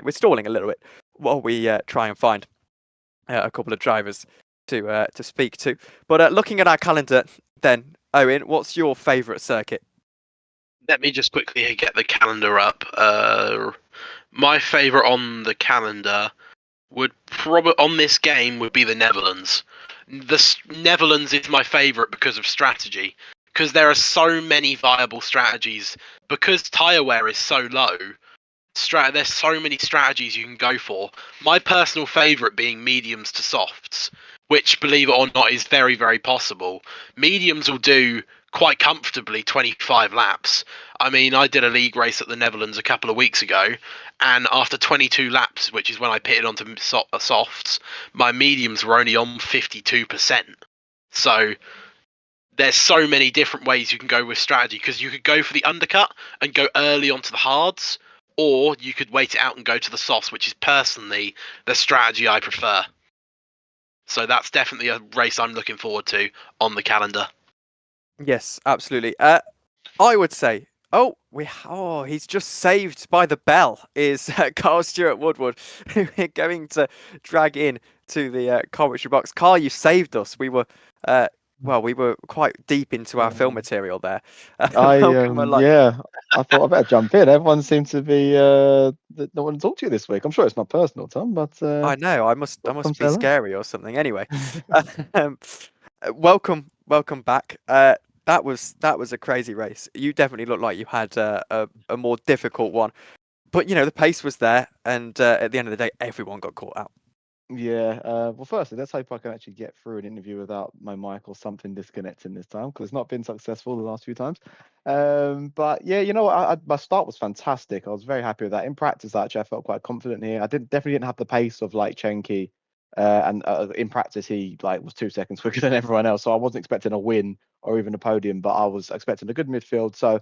Speaker 2: We're stalling a little bit while we try and find a couple of drivers to speak to. But looking at our calendar, then Owen, what's your favourite circuit?
Speaker 3: Let me just quickly get the calendar up. My favourite on the calendar would probably on this game would be the Netherlands. The Netherlands is my favourite because of strategy. Because there are so many viable strategies. Because tyre wear is so low, there's so many strategies you can go for. My personal favourite being mediums to softs, which, believe it or not, is very, very possible. Mediums will do quite comfortably 25 laps. I mean, I did a league race at the Netherlands a couple of weeks ago, and after 22 laps, which is when I pitted onto softs, my mediums were only on 52%. So there's so many different ways you can go with strategy, because you could go for the undercut and go early onto the hards, or you could wait it out and go to the softs, which is personally the strategy I prefer. So that's definitely a race I'm looking forward to on the calendar.
Speaker 2: Yes, absolutely. I would say, he's just saved by the bell. Is Carl Stewart Woodward, who we're going to drag in to the commentary box. Carl, you saved us. We were we were quite deep into our film material there. Welcome along.
Speaker 4: I thought I better jump in. Everyone seemed to be no one to talk to you this week. I'm sure it's not personal, Tom, but
Speaker 2: I know I must
Speaker 4: come
Speaker 2: be
Speaker 4: say hello.
Speaker 2: scary or something. Anyway, welcome back. That was a crazy race. You definitely looked like you had a more difficult one, but you know the pace was there, and at the end of the day, everyone got caught out.
Speaker 4: Yeah. Well, firstly, let's hope I can actually get through an interview without my mic or something disconnecting this time, because it's not been successful the last few times. But yeah, you know what? My start was fantastic. I was very happy with that. In practice, actually, I felt quite confident here. I definitely didn't have the pace of like Chenky, and in practice, he like was 2 seconds quicker than everyone else. So I wasn't expecting a win or even a podium, but I was expecting a good midfield. So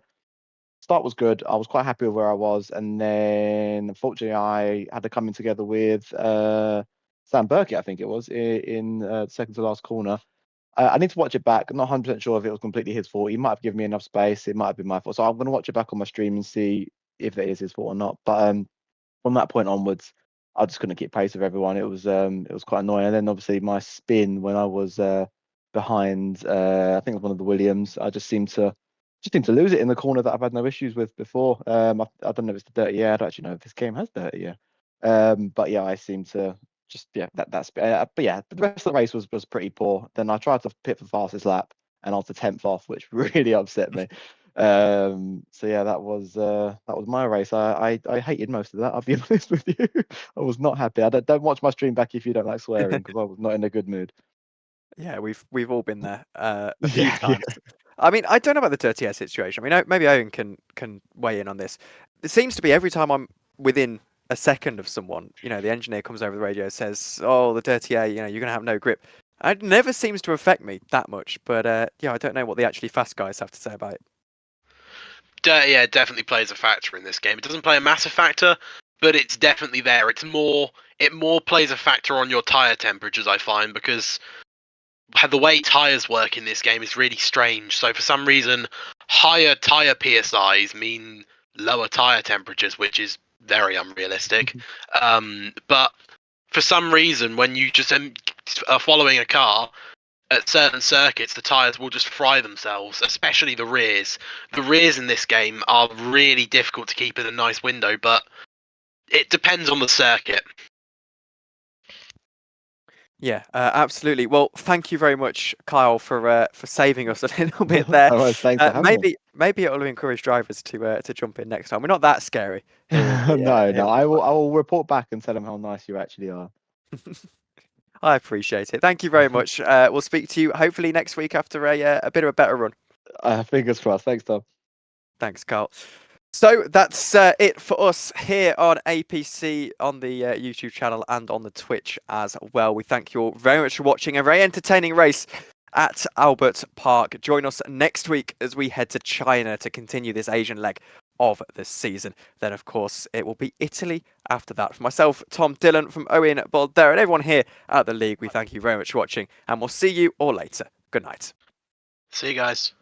Speaker 4: start was good. I was quite happy with where I was, and then unfortunately I had to come in together with Sam Burkett, I think it was, in second to last corner. I need to watch it back. I'm not 100% sure if it was completely his fault. He might have given me enough space. It might have been my fault. So I'm going to watch it back on my stream and see if it is his fault or not. But from that point onwards, I just couldn't keep pace with everyone. It was quite annoying. And then obviously my spin when I was behind, I think it was one of the Williams, I just seemed to lose it in the corner that I've had no issues with before. I don't know if it's the dirty air. I don't actually know if this game has dirty air. But yeah, I seem to just that's but yeah, the rest of the race was pretty poor. Then I tried to pit for fastest lap and I was the 10th off, which really upset me. So yeah, that was my race. I hated most of that. I'll be honest with you. I was not happy. I don't watch my stream back if you don't like swearing, because I was not in a good mood.
Speaker 2: Yeah, we've all been there a few times. I mean, I don't know about the dirty air situation. I mean, maybe Owen can weigh in on this. It seems to be every time I'm within a second of someone, you know, the engineer comes over the radio, says, "Oh, the dirty air, you know, you're gonna have no grip." It never seems to affect me that much, but yeah, I don't know what the actually fast guys have to say about it.
Speaker 3: Dirty air definitely plays a factor in this game. It doesn't play a massive factor, but it's definitely there. It more plays a factor on your tire temperatures, I find, because the way tires work in this game is really strange. So for some reason, higher tire PSIs mean lower tire temperatures, which is very unrealistic. But for some reason, when you just are following a car at certain circuits, the tires will just fry themselves, especially the rears. The rears in this game are really difficult to keep in a nice window, but It depends on the circuit.
Speaker 2: Yeah, absolutely. Well, thank you very much, Kyle, for saving us a little bit there.
Speaker 4: No worries, thanks for having me.
Speaker 2: Maybe it'll encourage drivers to jump in next time. We're not that scary here in the
Speaker 4: No,
Speaker 2: here
Speaker 4: no,
Speaker 2: in
Speaker 4: I
Speaker 2: the
Speaker 4: will report back and tell them how nice you actually are.
Speaker 2: I appreciate it. Thank you very much. We'll speak to you hopefully next week after a bit of a better run.
Speaker 4: Fingers crossed. Thanks, Tom.
Speaker 2: Thanks, Carl. So that's it for us here on APC on the YouTube channel and on the Twitch as well. We thank you all very much for watching a very entertaining race at Albert Park. Join us next week as we head to China to continue this Asian leg of the season. Then, of course, it will be Italy after that. For myself, Tom, Dillon, from Owen, Boldero, and everyone here at the league, we thank you very much for watching, and we'll see you all later. Good night.
Speaker 3: See you guys.